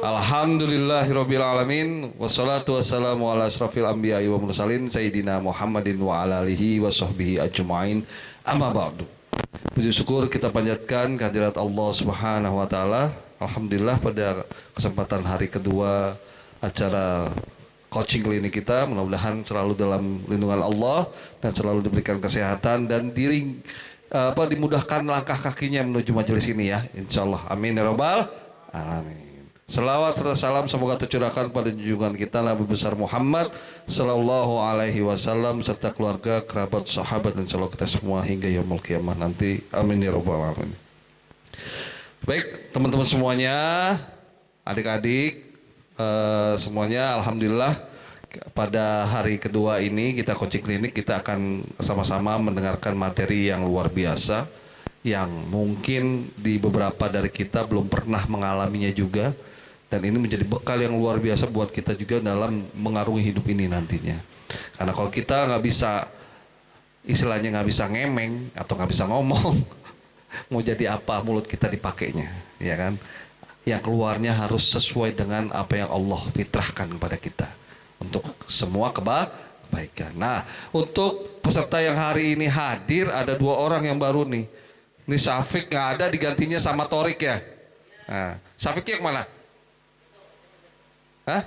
Alhamdulillahirabbil alamin wassalatu wassalamu ala asrofil anbiya'i wa mursalin sayyidina Muhammadin wa ala alihi wa sahbihi ajma'in. Amma ba'du. Puji syukur kita panjatkan kehadirat Allah Subhanahu wa taala. Alhamdulillah pada kesempatan hari kedua acara coaching klinik kita, mudah-mudahan selalu dalam lindungan Allah dan selalu diberikan kesehatan dan dimudahkan langkah kakinya menuju majelis ini ya, insyaallah. Amin ya rabbal alamin. Selawat serta salam semoga tercurahkan pada junjungan kita Nabi besar Muhammad sallallahu alaihi wasallam serta keluarga, kerabat, sahabat dan insyaallah kita semua hingga yaumul qiyamah nanti. Amin ya rabbal alamin. Baik, teman-teman semuanya, adik-adik semuanya, alhamdulillah pada hari kedua ini kita coaching klinik kita akan sama-sama mendengarkan materi yang luar biasa yang mungkin di beberapa dari kita belum pernah mengalaminya juga. Dan ini menjadi bekal yang luar biasa buat kita juga dalam mengarungi hidup ini nantinya. Karena kalau kita nggak bisa, istilahnya nggak bisa ngemeng atau nggak bisa ngomong, mau jadi apa mulut kita dipakainya, ya kan? Yang keluarnya harus sesuai dengan apa yang Allah fitrahkan kepada kita untuk semua kebaikan. Nah, untuk peserta yang hari ini hadir ada 2 orang yang baru nih. Ini Syafiq nggak ada, digantinya sama Torik ya. Nah, Syafiq yang mana? Hah?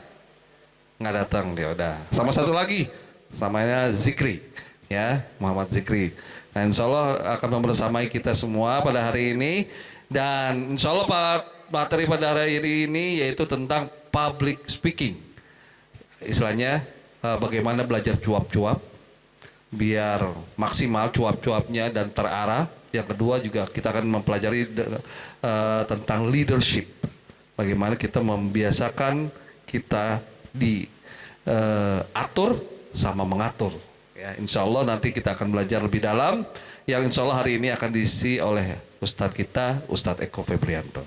Nggak datang dia udah. Sama satu lagi, namanya Zikri, ya, Muhammad Zikri. Nah, insya Allah akan membersamai kita semua pada hari ini. Dan insya Allah materi pada hari ini yaitu tentang public speaking. Istilahnya bagaimana belajar cuap-cuap biar maksimal cuap-cuapnya dan terarah. Yang kedua juga kita akan mempelajari tentang leadership. Bagaimana kita membiasakan kita diatur sama mengatur. Ya, insya Allah nanti kita akan belajar lebih dalam. Yang insya Allah hari ini akan diisi oleh Ustadz kita, Ustadz Eko Febrianto.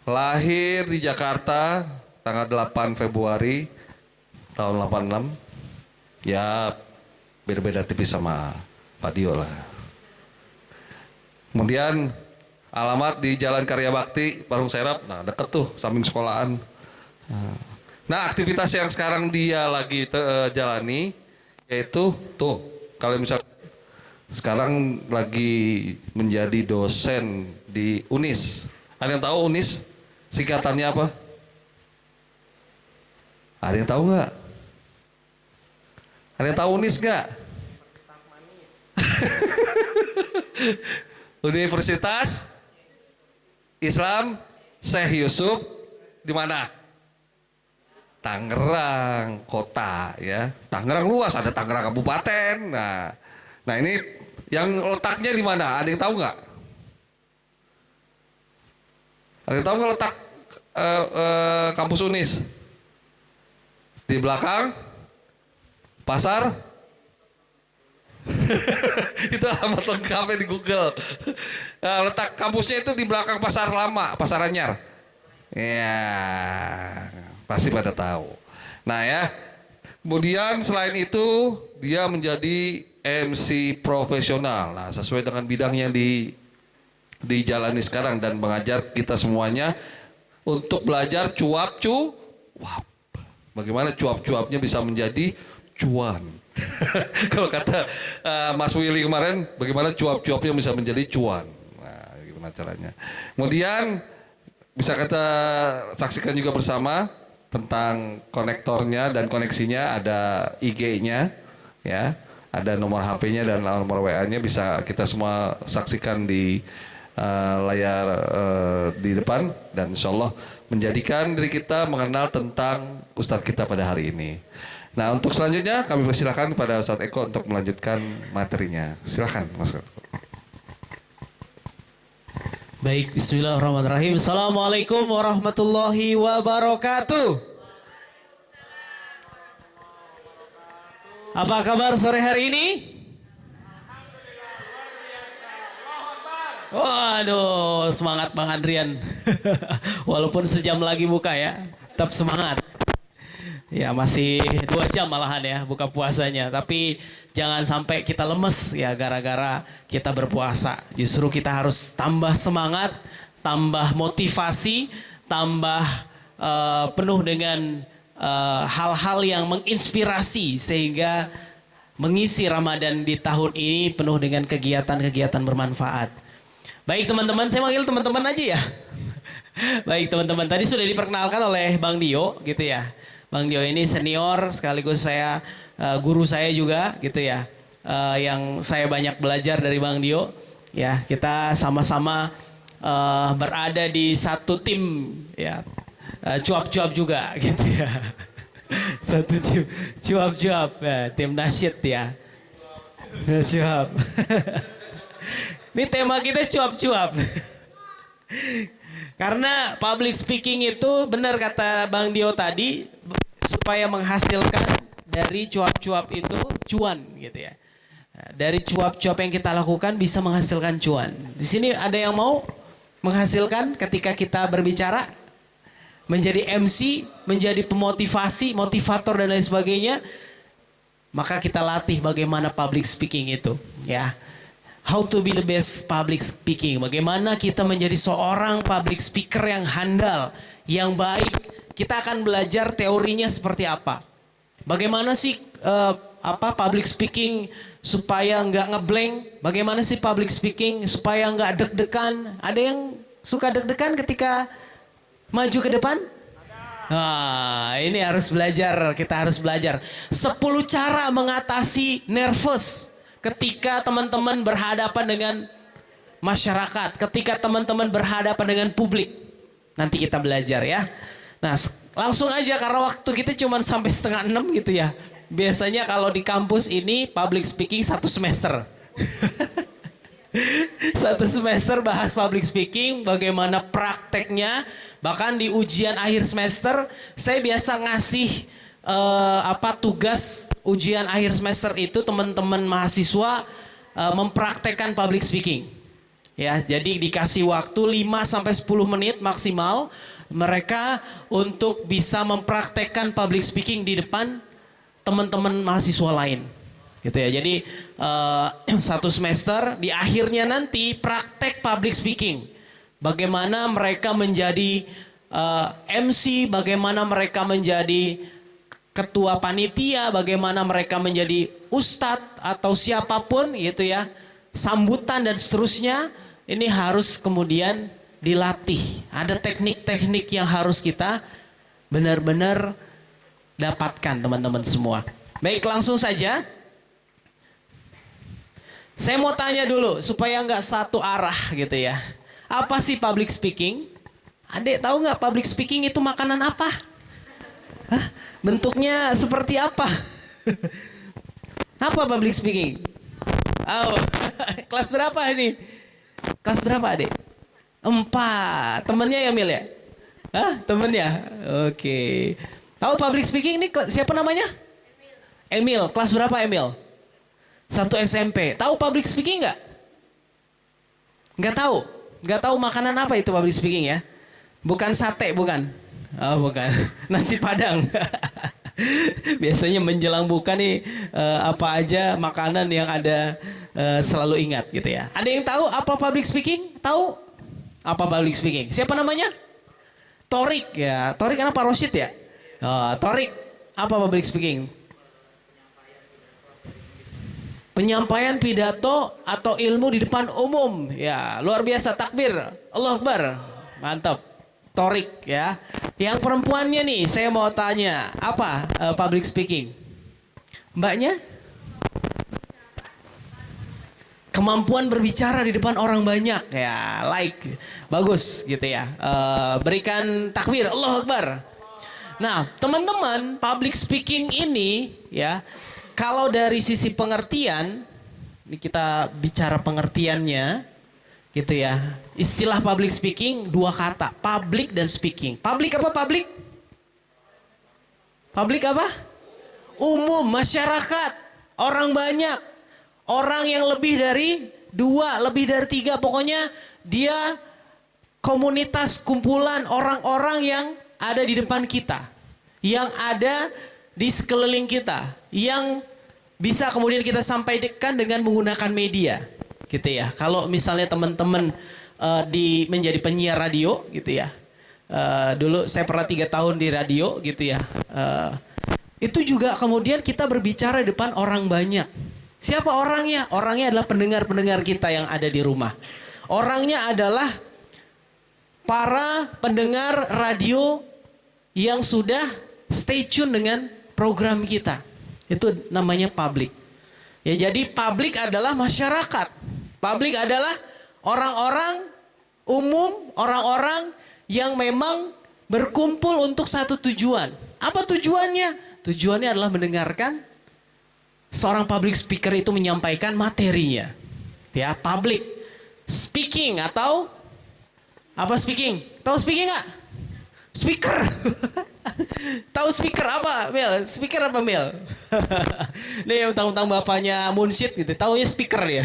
Lahir di Jakarta tanggal 8 Februari tahun 86. Ya beda-beda tipis sama Pak Dio lah. Kemudian alamat di Jalan Karya Bakti, Parung Serap. Nah deket tuh, samping sekolahan. Nah aktivitas yang sekarang dia lagi jalani yaitu tuh, kalau misalnya sekarang lagi menjadi dosen di UNIS. Ada yang tahu UNIS singkatannya apa? Ada yang tahu nggak? Ada yang tahu UNIS nggak? Universitas Islam Syekh Yusuf di mana? Tangerang kota ya. Tangerang luas, ada Tangerang Kabupaten. Nah ini yang letaknya di mana? Ada yang tahu nggak? Ada yang tahu nggak letak kampus UNIS? Di belakang pasar. Itu alamat lengkapnya di Google. Nah, letak kampusnya itu di belakang pasar lama, Pasar Anyar. Ya, pasti pada tahu. Nah ya, kemudian selain itu dia menjadi MC profesional. Nah sesuai dengan bidang yang dijalani sekarang dan mengajar kita semuanya untuk belajar cuap-cuap. Bagaimana cuap-cuapnya bisa menjadi cuan. Kalau kata Mas Willy kemarin, bagaimana cuap-cuapnya bisa menjadi cuan. Nah gimana caranya. Kemudian bisa kita saksikan juga bersama tentang konektornya dan koneksinya, ada IG-nya, ya, ada nomor HP-nya dan nomor WA-nya bisa kita semua saksikan di layar di depan dan insya Allah menjadikan diri kita mengenal tentang Ustadz kita pada hari ini. Nah untuk selanjutnya kami persilakan kepada Ustadz Eko untuk melanjutkan materinya. Silakan Mas. Baik, bismillahirrahmanirrahim. Assalamualaikum warahmatullahi wabarakatuh. Apa kabar sore hari ini? Waduh, semangat Bang Adrian. Walaupun sejam lagi buka ya, tetap semangat. Ya masih 2 jam malahan ya buka puasanya. Tapi jangan sampai kita lemes ya gara-gara kita berpuasa. Justru kita harus tambah semangat, tambah motivasi, tambah penuh dengan hal-hal yang menginspirasi sehingga mengisi Ramadan di tahun ini penuh dengan kegiatan-kegiatan bermanfaat. Baik teman-teman, saya manggil teman-teman aja ya. Baik teman-teman, tadi sudah diperkenalkan oleh Bang Dio gitu ya. Bang Dio ini senior sekaligus saya guru saya juga gitu ya. Yang saya banyak belajar dari Bang Dio ya. Kita sama-sama berada di satu tim ya. Cuap-cuap juga gitu ya. Satu tim cuap-cuap ya, tim nasyid ya. Cuap. Ini tema kita cuap-cuap. Karena public speaking itu benar kata Bang Dio tadi, supaya menghasilkan dari cuap-cuap itu cuan gitu ya. Dari cuap-cuap yang kita lakukan bisa menghasilkan cuan. Di sini ada yang mau menghasilkan ketika kita berbicara? Menjadi MC, menjadi pemotivasi, motivator dan lain sebagainya, maka kita latih bagaimana public speaking itu, ya. How to be the best public speaking. Bagaimana kita menjadi seorang public speaker yang handal, yang baik. Kita akan belajar teorinya seperti apa. Bagaimana sih public speaking supaya nggak ngeblank? Bagaimana sih public speaking supaya nggak deg-degan? Ada yang suka deg-degan ketika maju ke depan? Nah, ini harus belajar, kita harus belajar. 10 cara mengatasi nervous ketika teman-teman berhadapan dengan masyarakat, ketika teman-teman berhadapan dengan publik. Nanti kita belajar ya. Nah, langsung aja karena waktu kita cuma sampai 5:30 gitu ya. Biasanya kalau di kampus ini public speaking 1 semester. 1 semester bahas public speaking, bagaimana prakteknya. Bahkan di ujian akhir semester, saya biasa ngasih tugas ujian akhir semester itu teman-teman mahasiswa mempraktekkan public speaking. Ya, jadi dikasih waktu 5 sampai 10 menit maksimal mereka untuk bisa mempraktekkan public speaking di depan teman-teman mahasiswa lain. Gitu ya. Jadi 1 semester di akhirnya nanti praktek public speaking. Bagaimana mereka menjadi MC, bagaimana mereka menjadi ketua panitia, bagaimana mereka menjadi ustadz atau siapapun gitu ya. Sambutan dan seterusnya ini harus kemudian dilatih. Ada teknik-teknik yang harus kita benar-benar dapatkan teman-teman semua. Baik, langsung saja. Saya mau tanya dulu supaya nggak satu arah gitu ya. Apa sih public speaking? Adik tahu nggak public speaking itu makanan apa? Hah? Bentuknya seperti apa? Apa public speaking? Oh, kelas berapa ini? Kelas berapa adik? 4. Temennya ya Mil ya? Hah? Temennya? Oke. Tahu public speaking ini siapa namanya? Emil. Kelas berapa Emil? 1 SMP. Tahu public speaking nggak? Nggak tahu. Nggak tahu makanan apa itu public speaking ya? Bukan sate, bukan? Oh, bukan. Nasi Padang. Biasanya menjelang buka nih apa aja makanan yang ada selalu ingat gitu ya. Ada yang tahu apa public speaking? Tahu apa public speaking? Siapa namanya? Torik ya. Torik kan apa? Rosid ya? Oh, Torik apa public speaking? Penyampaian pidato atau ilmu di depan umum. Ya, luar biasa. Takbir. Allahu Akbar. Mantap. Torik ya. Yang perempuannya nih, saya mau tanya. Apa public speaking? Mbaknya? Kemampuan berbicara di depan orang banyak. Ya, like. Bagus gitu ya. Berikan takbir. Allahu Akbar. Nah, teman-teman, public speaking ini ya, kalau dari sisi pengertian, ini kita bicara pengertiannya, gitu ya. Istilah public speaking 2 kata, public dan speaking. Public apa public? Public apa? Umum, masyarakat, orang banyak, orang yang lebih dari 2, lebih dari 3, pokoknya dia komunitas, kumpulan orang-orang yang ada di depan kita, yang ada di sekeliling kita, yang bisa kemudian kita sampaikan dengan menggunakan media, gitu ya. Kalau misalnya teman-teman menjadi penyiar radio, gitu ya, Dulu saya pernah 3 tahun di radio gitu ya. Itu juga kemudian kita berbicara di depan orang banyak. Siapa orangnya? Orangnya adalah pendengar-pendengar kita yang ada di rumah. Orangnya adalah para pendengar radio yang sudah stay tune dengan program kita. Itu namanya publik. Ya, jadi publik adalah masyarakat. Publik adalah orang-orang umum, orang-orang yang memang berkumpul untuk satu tujuan. Apa tujuannya? Tujuannya adalah mendengarkan seorang public speaker itu menyampaikan materinya. Ya, public speaking atau apa speaking? Tahu speaking nggak? Speaker. Tahu speaker apa, Mel? Speaker apa, Mel? Nih, tentang bapaknya Munsyid gitu. Taunya speaker ya.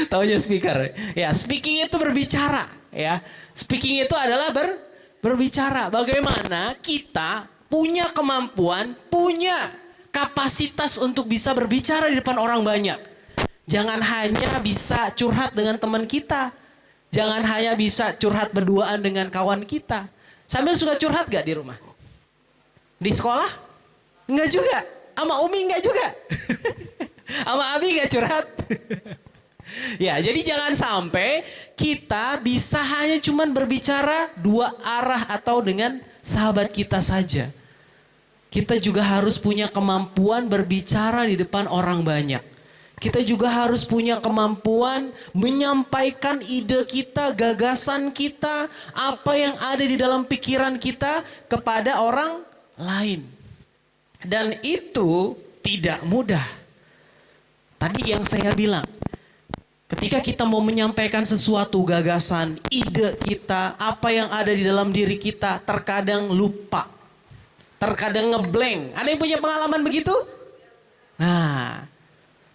Taunya speaker. Ya, speaking itu berbicara, ya. Speaking itu adalah berbicara. Bagaimana kita punya kemampuan, punya kapasitas untuk bisa berbicara di depan orang banyak. Jangan hanya bisa curhat dengan teman kita. Jangan hanya bisa curhat berduaan dengan kawan kita. Sambil suka curhat gak di rumah? Di sekolah? Enggak juga. Sama Umi enggak juga. Sama Abi enggak curhat. Ya, jadi jangan sampai kita bisa hanya cuman berbicara dua arah atau dengan sahabat kita saja. Kita juga harus punya kemampuan berbicara di depan orang banyak. Kita juga harus punya kemampuan menyampaikan ide kita, gagasan kita, apa yang ada di dalam pikiran kita kepada orang lain. Dan itu tidak mudah. Tadi yang saya bilang, ketika kita mau menyampaikan sesuatu gagasan, ide kita, apa yang ada di dalam diri kita, terkadang lupa. Terkadang ngeblank. Ada yang punya pengalaman begitu? Nah,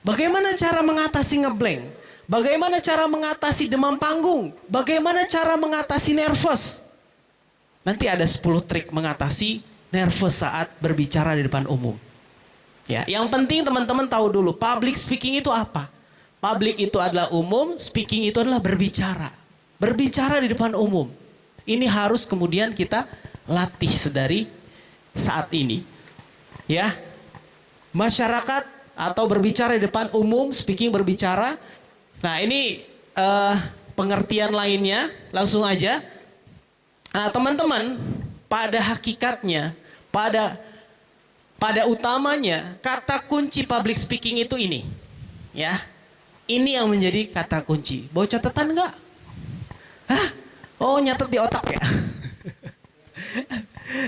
bagaimana cara mengatasi ngeblank? Bagaimana cara mengatasi demam panggung? Bagaimana cara mengatasi nervous? Nanti ada 10 trik mengatasi nervous saat berbicara di depan umum. Ya, yang penting teman-teman tahu dulu, public speaking itu apa? Public itu adalah umum, speaking itu adalah berbicara. Berbicara di depan umum. Ini harus kemudian kita latih sedari saat ini. Ya. Masyarakat atau berbicara di depan umum, speaking berbicara. Nah, ini pengertian lainnya, langsung aja. Nah, teman-teman, pada hakikatnya, pada utamanya, kata kunci public speaking itu ini. Ya. Ini yang menjadi kata kunci. Bawa catatan enggak? Hah? Oh, nyatet di otak ya?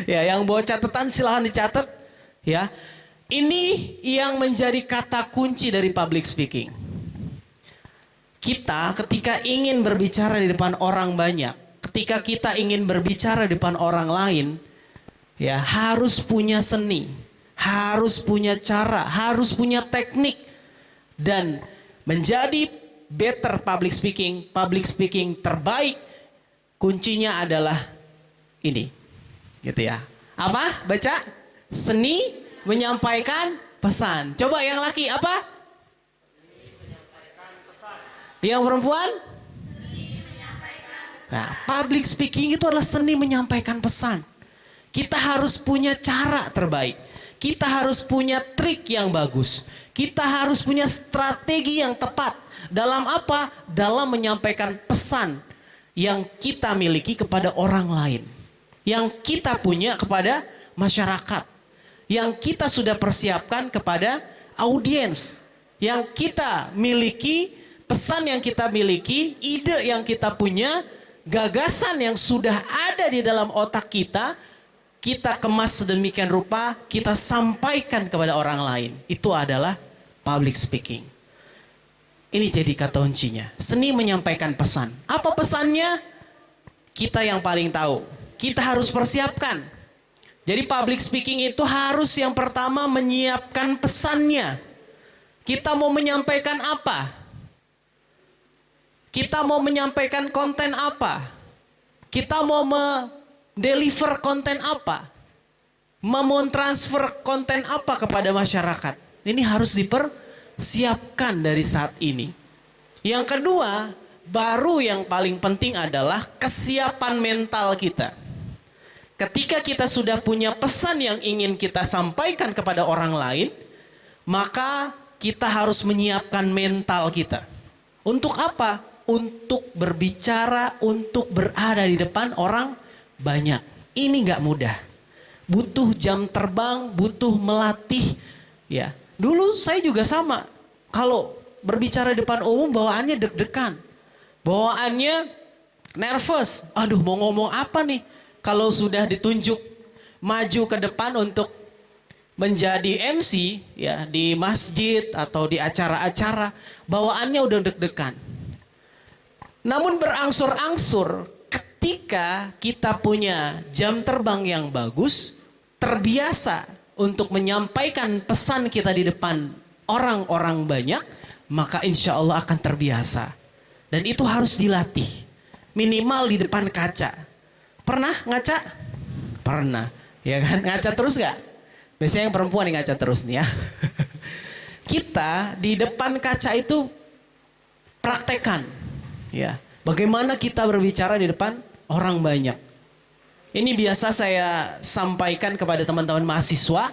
Ya, yang bawa catatan silahkan dicatat. Ya, ini yang menjadi kata kunci dari public speaking. Kita ketika ingin berbicara di depan orang banyak, ketika kita ingin berbicara di depan orang lain, ya harus punya seni, harus punya cara, harus punya teknik, dan menjadi better public speaking terbaik, kuncinya adalah ini, gitu ya. Apa? Baca, seni menyampaikan pesan. Coba yang laki apa? Yang perempuan? Nah, public speaking itu adalah seni menyampaikan pesan. Kita harus punya cara terbaik. Kita harus punya trik yang bagus. Kita harus punya strategi yang tepat. Dalam apa? Dalam menyampaikan pesan yang kita miliki kepada orang lain. Yang kita punya kepada masyarakat. Yang kita sudah persiapkan kepada audiens. Yang kita miliki, pesan yang kita miliki, ide yang kita punya, gagasan yang sudah ada di dalam otak kita, kita kemas sedemikian rupa, kita sampaikan kepada orang lain. Itu adalah public speaking. Ini jadi kata kuncinya. Seni menyampaikan pesan. Apa pesannya? Kita yang paling tahu. Kita harus persiapkan. Jadi public speaking itu harus yang pertama menyiapkan pesannya. Kita mau menyampaikan apa? Kita mau menyampaikan konten apa? Kita mau deliver konten apa? Mau transfer konten apa kepada masyarakat? Ini harus dipersiapkan dari saat ini. Yang kedua, baru yang paling penting adalah kesiapan mental kita. Ketika kita sudah punya pesan yang ingin kita sampaikan kepada orang lain, maka kita harus menyiapkan mental kita. Untuk apa? Untuk berbicara, untuk berada di depan orang banyak. Ini nggak mudah. Butuh jam terbang, butuh melatih. Ya, dulu saya juga sama. Kalau berbicara di depan umum, bawaannya deg-degan, bawaannya nervous. Aduh, mau ngomong apa nih? Kalau sudah ditunjuk maju ke depan untuk menjadi MC ya di masjid atau di acara-acara, bawaannya udah deg-degan. Namun berangsur-angsur ketika kita punya jam terbang yang bagus, terbiasa untuk menyampaikan pesan kita di depan orang-orang banyak, maka insya Allah akan terbiasa. Dan itu harus dilatih. Minimal di depan kaca. Pernah ngaca? Pernah. Ya kan? Ngaca terus gak? Biasanya yang perempuan yang ngaca terus nih ya. Kita di depan kaca itu praktekan. Ya. Bagaimana kita berbicara di depan orang banyak. Ini biasa saya sampaikan kepada teman-teman mahasiswa.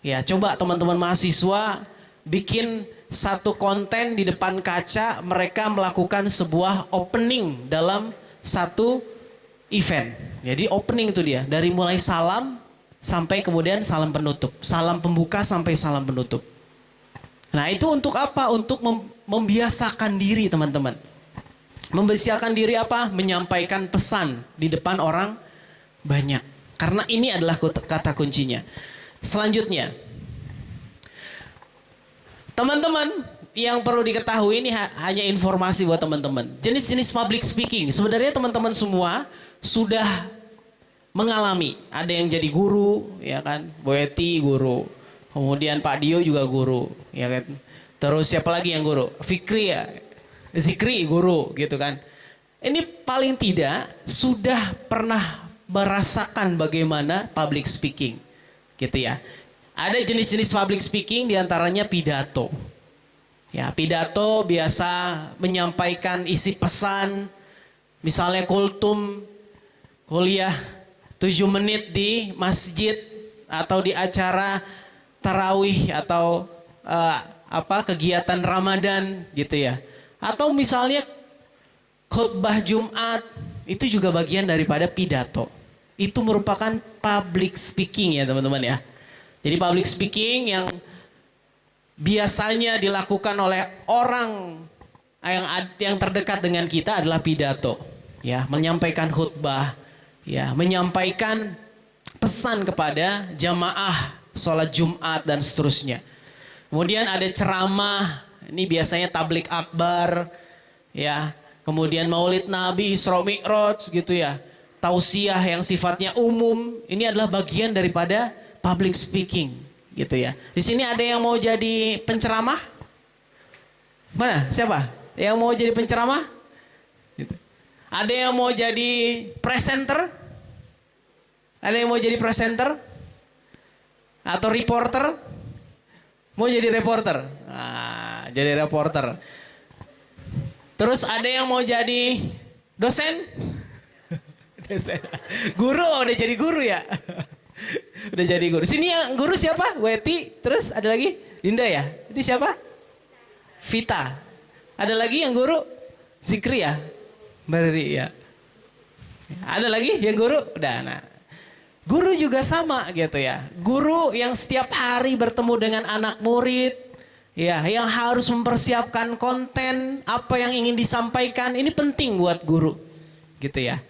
Ya, coba teman-teman mahasiswa bikin satu konten di depan kaca, mereka melakukan sebuah opening dalam satu event. Jadi opening itu dia, dari mulai salam sampai kemudian salam penutup. Salam pembuka sampai salam penutup. Nah, itu untuk apa? Untuk membiasakan diri, teman-teman. Membiasakan diri apa? Menyampaikan pesan di depan orang banyak. Karena ini adalah kata kuncinya. Selanjutnya, teman-teman, yang perlu diketahui ini hanya informasi buat teman-teman. Jenis-jenis public speaking. Sebenarnya teman-teman semua sudah mengalami. Ada yang jadi guru, ya kan? Bu Eti guru. Kemudian Pak Dio juga guru, ya kan? Terus siapa lagi yang guru? Fikri ya. Zikri guru, gitu kan? Ini paling tidak sudah pernah merasakan bagaimana public speaking, gitu ya. Ada jenis-jenis public speaking, diantaranya pidato. Ya, pidato biasa menyampaikan isi pesan, misalnya kultum, kuliah 7 menit di masjid atau di acara tarawih atau kegiatan Ramadan gitu ya. Atau misalnya khutbah Jumat, itu juga bagian daripada pidato. Itu merupakan public speaking ya teman-teman ya. Jadi public speaking yang biasanya dilakukan oleh orang yang terdekat dengan kita adalah pidato. Ya, menyampaikan khutbah, ya, menyampaikan pesan kepada jamaah sholat Jumat dan seterusnya. Kemudian ada ceramah, ini biasanya tablik akbar, ya. Kemudian Maulid Nabi, Isra Mi'raj gitu ya. Tausiah yang sifatnya umum, ini adalah bagian daripada public speaking gitu ya. Di sini ada yang mau jadi penceramah? Mana? Siapa? Yang mau jadi penceramah? Gitu. Ada yang mau jadi presenter? Ada yang mau jadi presenter? Atau reporter? Mau jadi reporter? Nah, jadi reporter. Terus ada yang mau jadi dosen? Dosen. Guru, udah jadi guru ya? Udah jadi guru. Sini yang guru siapa? Weti. Terus ada lagi? Dinda ya? Ini siapa? Vita. Ada lagi yang guru? Zikri ya? Beri ya. Ada lagi yang guru? Udah. Nah. Guru juga sama gitu ya. Guru yang setiap hari bertemu dengan anak murid, ya, yang harus mempersiapkan konten apa yang ingin disampaikan, ini penting buat guru, gitu ya.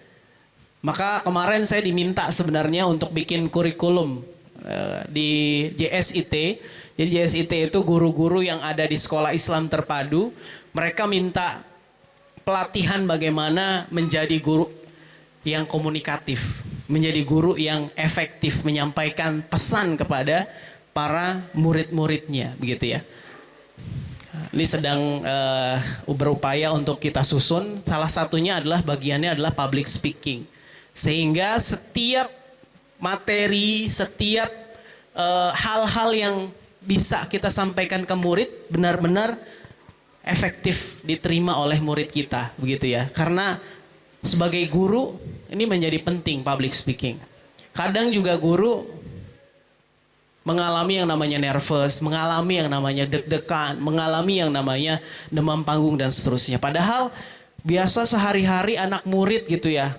Maka kemarin saya diminta sebenarnya untuk bikin kurikulum di JSIT. Jadi JSIT itu guru-guru yang ada di sekolah Islam terpadu. Mereka minta pelatihan bagaimana menjadi guru yang komunikatif, menjadi guru yang efektif menyampaikan pesan kepada para murid-muridnya, begitu ya. Ini sedang berupaya untuk kita susun. Salah satunya adalah bagiannya adalah public speaking. Sehingga setiap materi, setiap hal-hal yang bisa kita sampaikan ke murid benar-benar efektif diterima oleh murid kita, begitu ya. Karena sebagai guru ini menjadi penting public speaking. Kadang juga guru mengalami yang namanya nervous, mengalami yang namanya deg-degan, mengalami yang namanya demam panggung dan seterusnya. Padahal biasa sehari-hari anak murid gitu ya,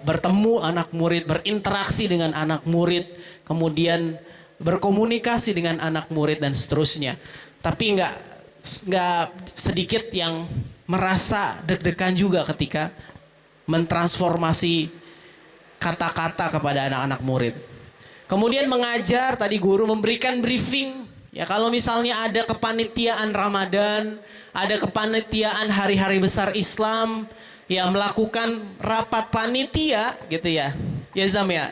bertemu anak murid, berinteraksi dengan anak murid, kemudian berkomunikasi dengan anak murid dan seterusnya. Tapi nggak sedikit yang merasa deg-degan juga ketika mentransformasi kata-kata kepada anak-anak murid. Kemudian mengajar, tadi guru memberikan briefing. Ya kalau misalnya ada kepanitiaan Ramadan, ada kepanitiaan hari-hari besar Islam, ya melakukan rapat panitia gitu ya. Ya Zam ya.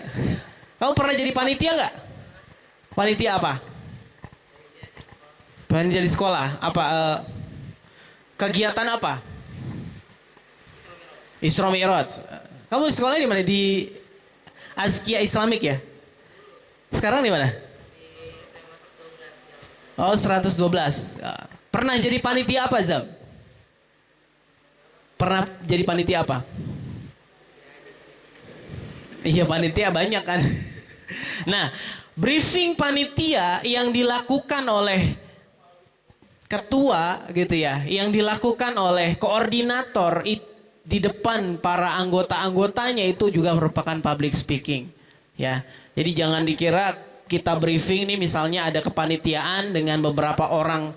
Kamu pernah jadi panitia nggak? Panitia apa? Panitia di sekolah. Apa? Kegiatan apa? Isra Mi'raj. Kamu di sekolah di mana? Di Azkia Islamik ya? Sekarang di mana? Oh 112. Pernah jadi panitia apa Zam? Pernah jadi panitia apa? Iya panitia banyak kan. Nah briefing panitia yang dilakukan oleh ketua gitu ya, yang dilakukan oleh koordinator di depan para anggota-anggotanya itu juga merupakan public speaking ya. Jadi jangan dikira kita briefing nih misalnya ada kepanitiaan dengan beberapa orang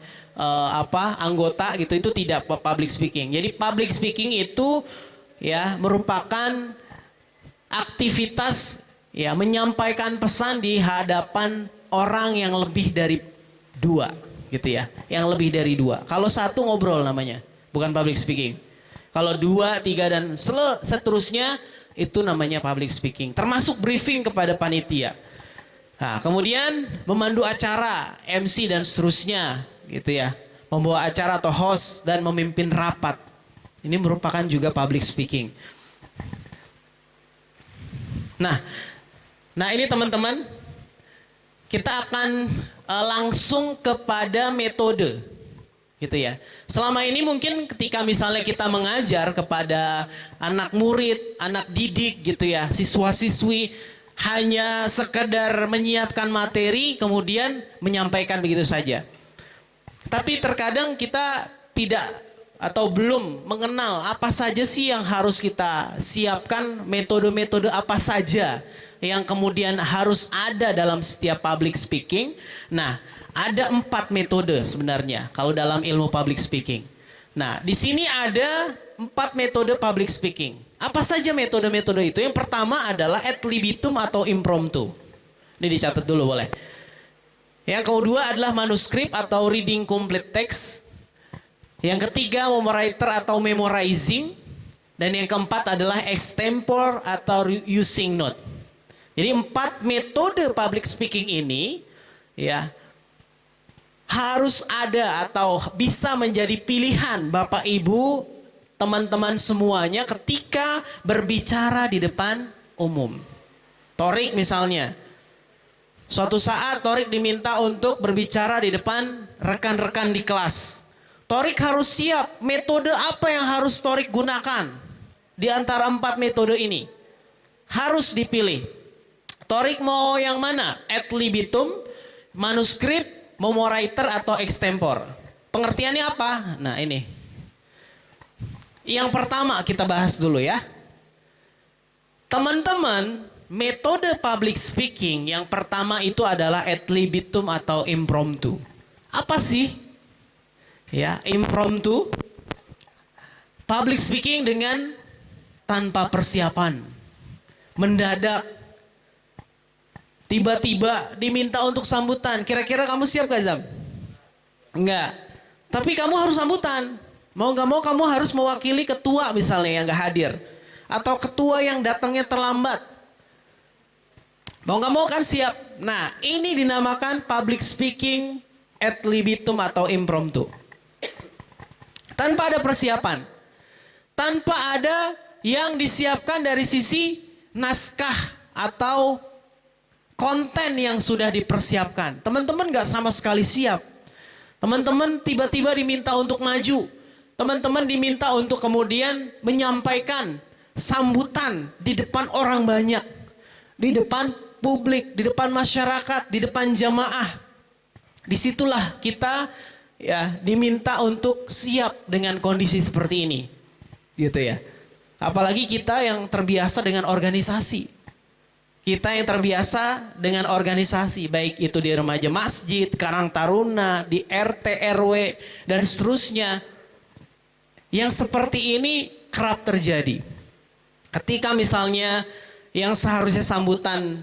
anggota gitu, itu tidak public speaking. Jadi public speaking itu ya merupakan aktivitas ya menyampaikan pesan di hadapan orang yang lebih dari dua gitu ya, yang lebih dari dua. Kalau satu ngobrol namanya, bukan public speaking. Kalau dua, tiga dan seterusnya itu namanya public speaking. Termasuk briefing kepada panitia. Nah, kemudian memandu acara, MC dan seterusnya gitu ya. Membawa acara atau host dan memimpin rapat. Ini merupakan juga public speaking. Nah ini teman-teman, kita akan langsung kepada metode gitu ya. Selama ini mungkin ketika misalnya kita mengajar kepada anak murid, anak didik gitu ya, siswa-siswi, hanya sekedar menyiapkan materi kemudian menyampaikan begitu saja. Tapi terkadang kita tidak atau belum mengenal apa saja sih yang harus kita siapkan, metode-metode apa saja yang kemudian harus ada dalam setiap public speaking. Nah, ada 4 metode sebenarnya kalau dalam ilmu public speaking. Nah, di sini ada 4 metode public speaking. Apa saja metode-metode itu? Yang pertama adalah ad libitum atau impromptu. Ini dicatat dulu boleh. Yang kedua adalah manuskrip atau reading complete text. Yang ketiga memoriter atau memorizing. Dan yang keempat adalah extempore atau using note. Jadi 4 metode public speaking ini ya harus ada atau bisa menjadi pilihan Bapak Ibu, teman-teman semuanya ketika berbicara di depan umum. Torik misalnya, suatu saat Torik diminta untuk berbicara di depan rekan-rekan di kelas. Torik harus siap metode apa yang harus Torik gunakan di antara 4 metode ini. Harus dipilih. Torik mau yang mana? Ad libitum, manuskrip, memoriter atau extempore. Pengertiannya apa? Nah ini. Yang pertama kita bahas dulu ya. Teman-teman, metode public speaking yang pertama itu adalah ad libitum atau impromptu. Apa sih? Ya, impromptu. Public speaking dengan tanpa persiapan. Mendadak. Tiba-tiba diminta untuk sambutan. Kira-kira kamu siap gak Zam? Enggak. Tapi kamu harus sambutan. Mau gak mau kamu harus mewakili ketua misalnya yang gak hadir. Atau ketua yang datangnya terlambat. Mau gak mau kan siap. Nah ini dinamakan public speaking ad libitum atau impromptu. Tanpa ada persiapan. Tanpa ada yang disiapkan dari sisi naskah atau konten yang sudah dipersiapkan. Teman-teman gak sama sekali siap. Teman-teman tiba-tiba diminta untuk maju. Teman-teman diminta untuk kemudian menyampaikan sambutan di depan orang banyak. Di depan publik, di depan masyarakat, di depan jamaah. Disitulah kita ya diminta untuk siap dengan kondisi seperti ini. Gitu ya. Apalagi kita yang terbiasa dengan organisasi. Kita yang terbiasa dengan organisasi, baik itu di remaja masjid, Karang Taruna, di RT, RW, dan seterusnya. Yang seperti ini kerap terjadi. Ketika misalnya yang seharusnya sambutan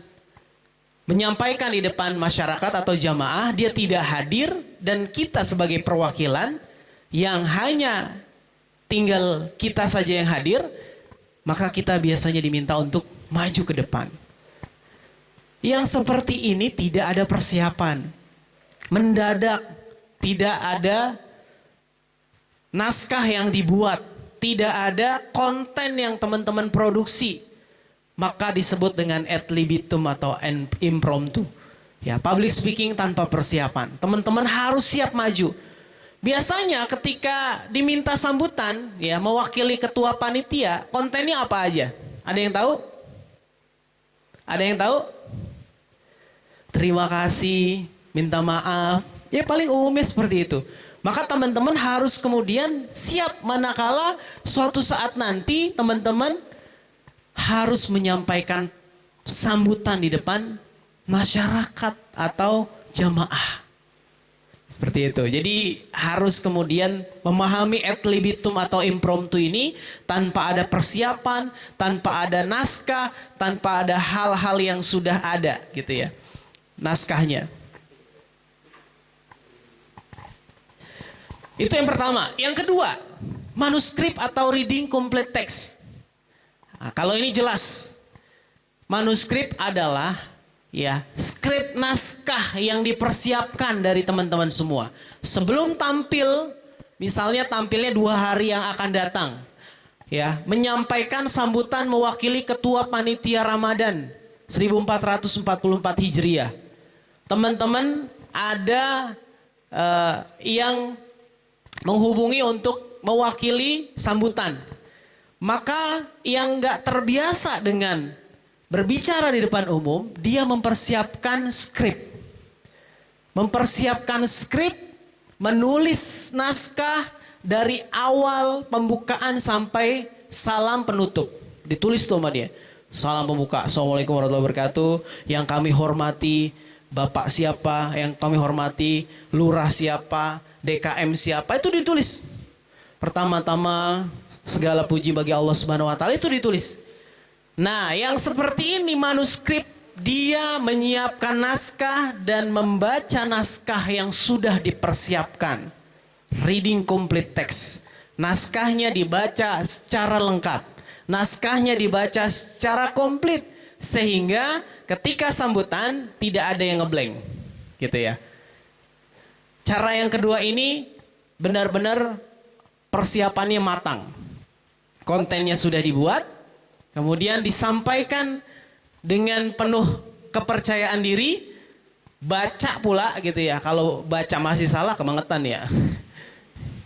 menyampaikan di depan masyarakat atau jamaah, dia tidak hadir, dan kita sebagai perwakilan yang hanya tinggal kita saja yang hadir, maka kita biasanya diminta untuk maju ke depan. Yang seperti ini tidak ada persiapan, mendadak, tidak ada naskah yang dibuat, tidak ada konten yang teman-teman produksi, maka disebut dengan ad libitum atau impromptu. Ya, public speaking tanpa persiapan. Teman-teman harus siap maju. Biasanya ketika diminta sambutan, ya mewakili ketua panitia, kontennya apa aja? Ada yang tahu? Ada yang tahu? Terima kasih, minta maaf. Ya paling umumnya seperti itu. Maka teman-teman harus kemudian siap manakala suatu saat nanti teman-teman harus menyampaikan sambutan di depan masyarakat atau jamaah. Seperti itu. Jadi harus kemudian memahami ad libitum atau impromptu ini tanpa ada persiapan, tanpa ada naskah, tanpa ada hal-hal yang sudah ada gitu ya. Naskahnya. Itu yang pertama. Yang kedua, manuskrip atau reading complete text. Nah, kalau ini jelas. Manuskrip adalah ya skrip naskah yang dipersiapkan dari teman-teman semua. Sebelum tampil, misalnya tampilnya 2 hari yang akan datang. Ya, menyampaikan sambutan mewakili ketua panitia Ramadan 1444 Hijriah. Teman-teman ada yang menghubungi untuk mewakili sambutan. Maka yang nggak terbiasa dengan berbicara di depan umum, dia mempersiapkan skrip. Mempersiapkan skrip, menulis naskah dari awal pembukaan sampai salam penutup. Ditulis tuh sama dia. Salam pembuka, Assalamualaikum warahmatullahi wabarakatuh. Yang kami hormati Bapak siapa, yang kami hormati Lurah siapa, DKM siapa, itu ditulis. Pertama-tama segala puji bagi Allah Subhanahu wa taala, itu ditulis. Nah, yang seperti ini manuskrip, dia menyiapkan naskah dan membaca naskah yang sudah dipersiapkan. Reading complete text. Naskahnya dibaca secara lengkap. Naskahnya dibaca secara komplit. Sehingga ketika sambutan tidak ada yang ngeblank. Gitu ya. Cara yang kedua ini benar-benar persiapannya matang. Kontennya sudah dibuat. Kemudian disampaikan dengan penuh kepercayaan diri. Baca pula gitu ya. Kalau baca masih salah kebangetan ya.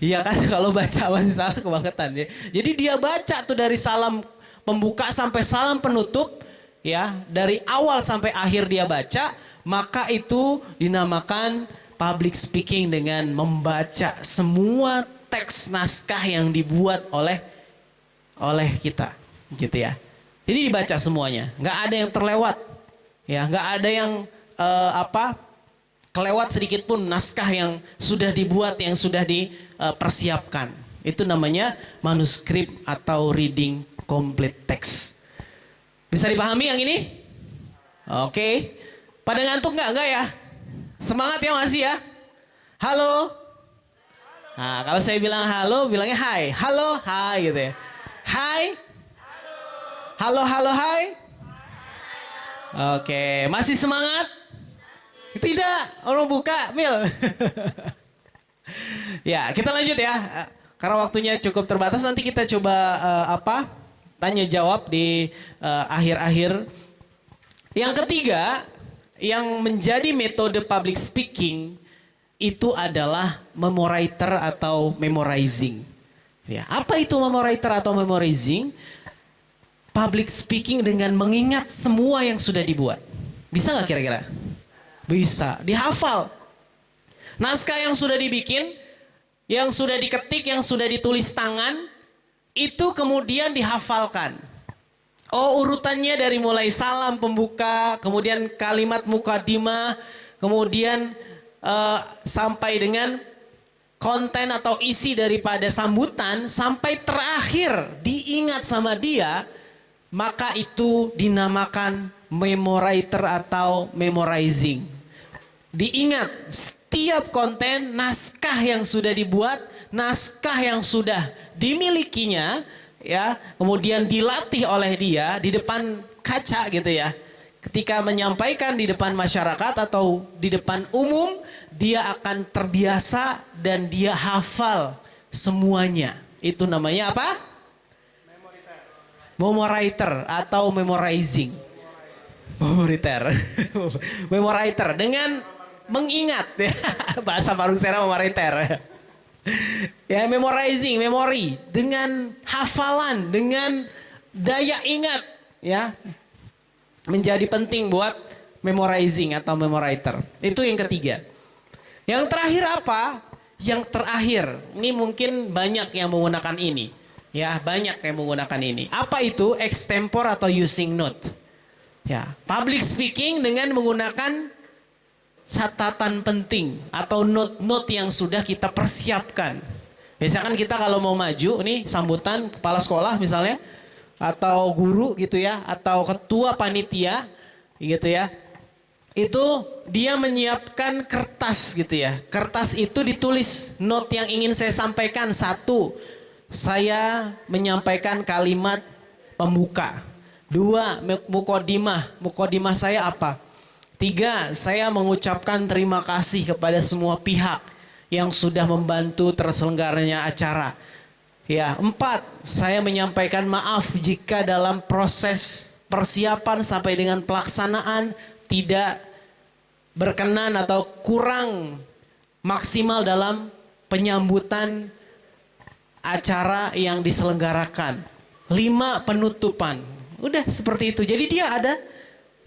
Iya kan, kalau baca masih salah kebangetan ya. Jadi dia baca tuh dari salam pembuka sampai salam penutup. Ya, dari awal sampai akhir dia baca, maka itu dinamakan public speaking dengan membaca semua teks naskah yang dibuat oleh kita, gitu ya. Jadi dibaca semuanya, nggak ada yang terlewat, ya, nggak ada yang kelewat sedikit pun naskah yang sudah dibuat, yang sudah dipersiapkan. Itu namanya manuskrip atau reading complete text. Bisa dipahami yang ini? Oke. Pada ngantuk nggak ya? Semangat ya masih ya? Halo? Nah, kalau saya bilang halo, bilangnya hai. Halo, hai gitu ya. Hai? Halo, halo, hai? Oke. Masih semangat? Tidak. Orang buka, Mil. Ya, kita lanjut ya. Karena waktunya cukup terbatas, nanti kita coba tanya jawab di akhir-akhir. Yang ketiga, yang menjadi metode public speaking itu adalah memoriter atau memorizing. Ya, apa itu memoriter atau memorizing? Public speaking dengan mengingat semua yang sudah dibuat. Bisa nggak kira-kira? Bisa, dihafal. Naskah yang sudah dibikin, yang sudah diketik, yang sudah ditulis tangan, itu kemudian dihafalkan. Oh, urutannya dari mulai salam pembuka, kemudian kalimat mukadimah, kemudian sampai dengan konten atau isi daripada sambutan, sampai terakhir diingat sama dia, maka itu dinamakan memoriter atau memorizing. Diingat setiap konten, naskah yang sudah dibuat, naskah yang sudah dimilikinya, ya, kemudian dilatih oleh dia di depan kaca gitu ya. Ketika menyampaikan di depan masyarakat atau di depan umum, dia akan terbiasa dan dia hafal semuanya. Itu namanya apa? Memoriter atau memorizing. Memoriter. Memoriter dengan mengingat ya. Bahasa Parung Sera memoriter. Ya, memorizing, memori dengan hafalan, dengan daya ingat ya. Menjadi penting buat memorizing atau memoriter. Itu yang ketiga. Yang terakhir apa? Yang terakhir, ini mungkin banyak yang menggunakan ini. Ya, banyak yang menggunakan ini. Apa itu? Extempore atau using note. Ya, public speaking dengan menggunakan catatan penting atau note-note yang sudah kita persiapkan. Misalkan kita kalau mau maju, nih sambutan kepala sekolah misalnya, atau guru gitu ya, atau ketua panitia gitu ya, itu dia menyiapkan kertas gitu ya. Kertas itu ditulis note yang ingin saya sampaikan. Satu, saya menyampaikan kalimat pembuka. Dua, mukodimah. Mukodimah saya apa? Tiga, saya mengucapkan terima kasih kepada semua pihak yang sudah membantu terselenggaranya acara. Ya, empat, saya menyampaikan maaf jika dalam proses persiapan sampai dengan pelaksanaan tidak berkenan atau kurang maksimal dalam penyambutan acara yang diselenggarakan. Lima, penutupan. Udah seperti itu. Jadi dia ada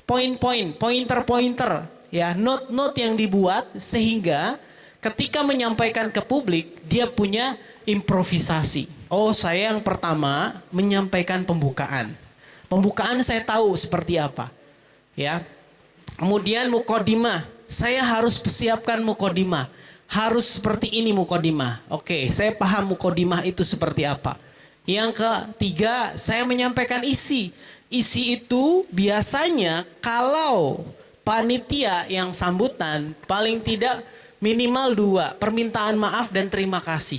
poin-poin, pointer-pointer, ya, note-note yang dibuat sehingga ketika menyampaikan ke publik dia punya improvisasi. Oh, saya yang pertama menyampaikan pembukaan. Pembukaan saya tahu seperti apa. Ya. Kemudian mukodimah. Saya harus persiapkan mukodimah. Harus seperti ini mukodimah. Oke, saya paham mukodimah itu seperti apa. Yang ketiga, saya menyampaikan isi. Isi itu biasanya kalau panitia yang sambutan paling tidak minimal 2, permintaan maaf dan terima kasih.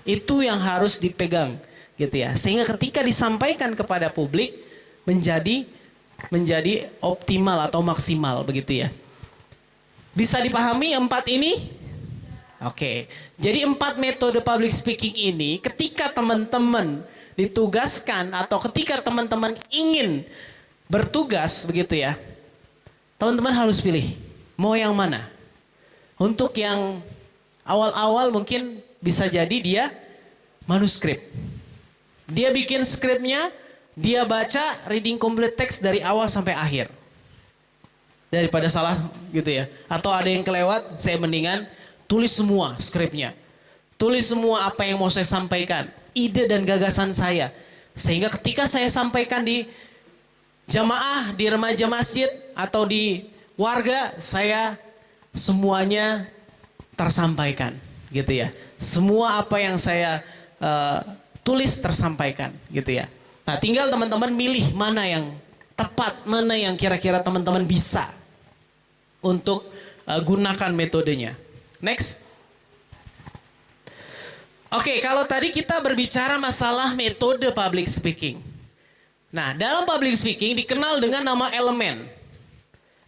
Itu yang harus dipegang gitu ya. Sehingga ketika disampaikan kepada publik menjadi optimal atau maksimal begitu ya. Bisa dipahami 4 ini? Oke. Jadi 4 metode public speaking ini ketika teman-teman ditugaskan atau ketika teman-teman ingin bertugas begitu ya. Teman-teman harus pilih mau yang mana. Untuk yang awal-awal mungkin bisa jadi dia manuskrip. Dia bikin skripnya, dia baca reading complete text dari awal sampai akhir. Daripada salah gitu ya. Atau ada yang kelewat, saya mendingan tulis semua skripnya. Tulis semua apa yang mau saya sampaikan. Ide dan gagasan saya. Sehingga ketika saya sampaikan di jamaah, di remaja masjid, atau di warga, saya semuanya tersampaikan. Gitu ya. Semua apa yang saya tulis tersampaikan gitu ya. Nah, tinggal teman-teman milih mana yang tepat, mana yang kira-kira teman-teman bisa untuk gunakan metodenya. Next. Oke, kalau tadi kita berbicara masalah metode public speaking. Nah, dalam public speaking dikenal dengan nama elemen.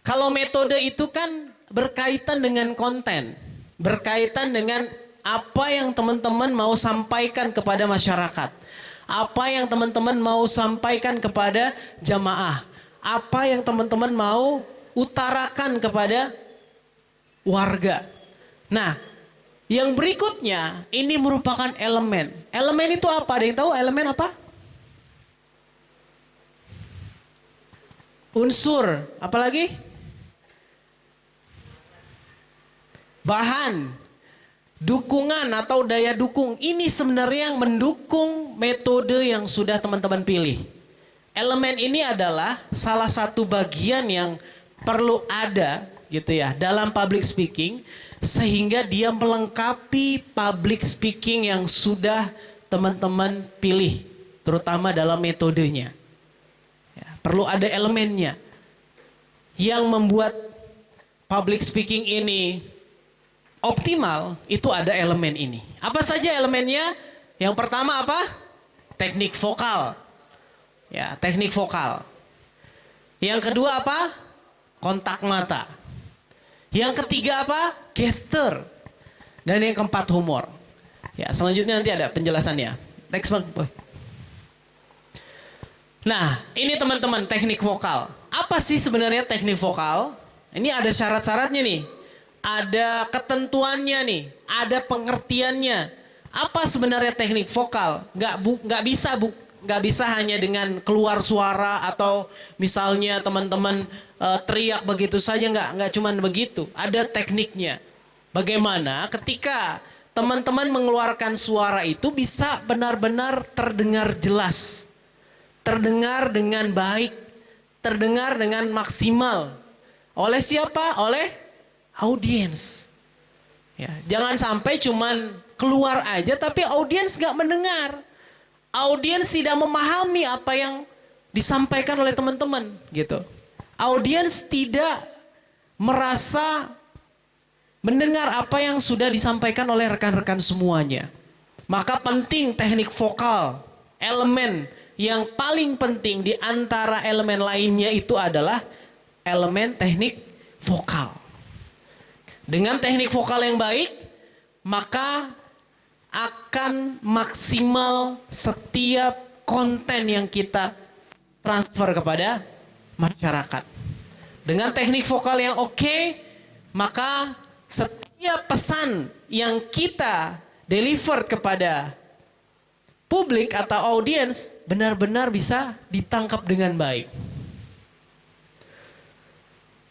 Kalau metode itu kan berkaitan dengan konten, berkaitan dengan apa yang teman-teman mau sampaikan kepada masyarakat. Apa yang teman-teman mau sampaikan kepada jamaah. Apa yang teman-teman mau utarakan kepada warga. Nah, yang berikutnya ini merupakan elemen. Elemen itu apa? Ada yang tahu elemen apa? Unsur, apalagi? Bahan, dukungan atau daya dukung. Ini sebenarnya yang mendukung metode yang sudah teman-teman pilih. Elemen ini adalah salah satu bagian yang perlu ada gitu ya dalam public speaking, sehingga dia melengkapi public speaking yang sudah teman-teman pilih, terutama dalam metodenya. Ya, perlu ada elemennya yang membuat public speaking ini optimal. Itu ada elemen ini. Apa saja elemennya? Yang pertama apa? Teknik vokal. Ya, teknik vokal. Yang kedua apa? Kontak mata. Yang ketiga apa? Gesture. Dan yang keempat humor. Ya, selanjutnya nanti ada penjelasannya. Next Bang. Nah, ini teman-teman teknik vokal. Apa sih sebenarnya teknik vokal? Ini ada syarat-syaratnya nih. Ada ketentuannya nih. Ada pengertiannya. Apa sebenarnya teknik vokal? Nggak bisa hanya dengan keluar suara atau misalnya teman-teman teriak begitu saja, nggak cuman begitu. Ada tekniknya. Bagaimana ketika teman-teman mengeluarkan suara itu bisa benar-benar terdengar jelas, terdengar dengan baik, terdengar dengan maksimal. Oleh siapa? Oleh audiens. Ya, jangan sampai cuman keluar aja tapi audiens nggak mendengar. Audiens tidak memahami apa yang disampaikan oleh teman-teman gitu. Audiens tidak merasa mendengar apa yang sudah disampaikan oleh rekan-rekan semuanya. Maka penting teknik vokal. Elemen yang paling penting di antara elemen lainnya itu adalah elemen teknik vokal. Dengan teknik vokal yang baik, maka akan maksimal setiap konten yang kita transfer kepada masyarakat. Dengan teknik vokal yang oke, maka setiap pesan yang kita deliver kepada publik atau audiens benar-benar bisa ditangkap dengan baik.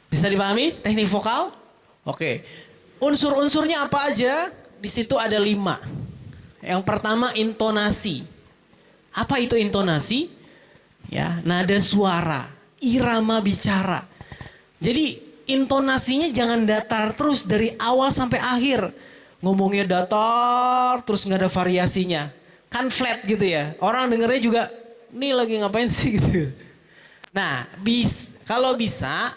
Bisa dipahami teknik vokal? Oke. Unsur-unsurnya apa aja? Di situ ada 5. Yang pertama intonasi. Apa itu intonasi? Ya, nada suara, irama bicara. Jadi intonasinya jangan datar terus dari awal sampai akhir. Ngomongnya datar terus nggak ada variasinya. Kan flat gitu ya. Orang dengernya juga nih lagi ngapain sih gitu. Nah, kalau bisa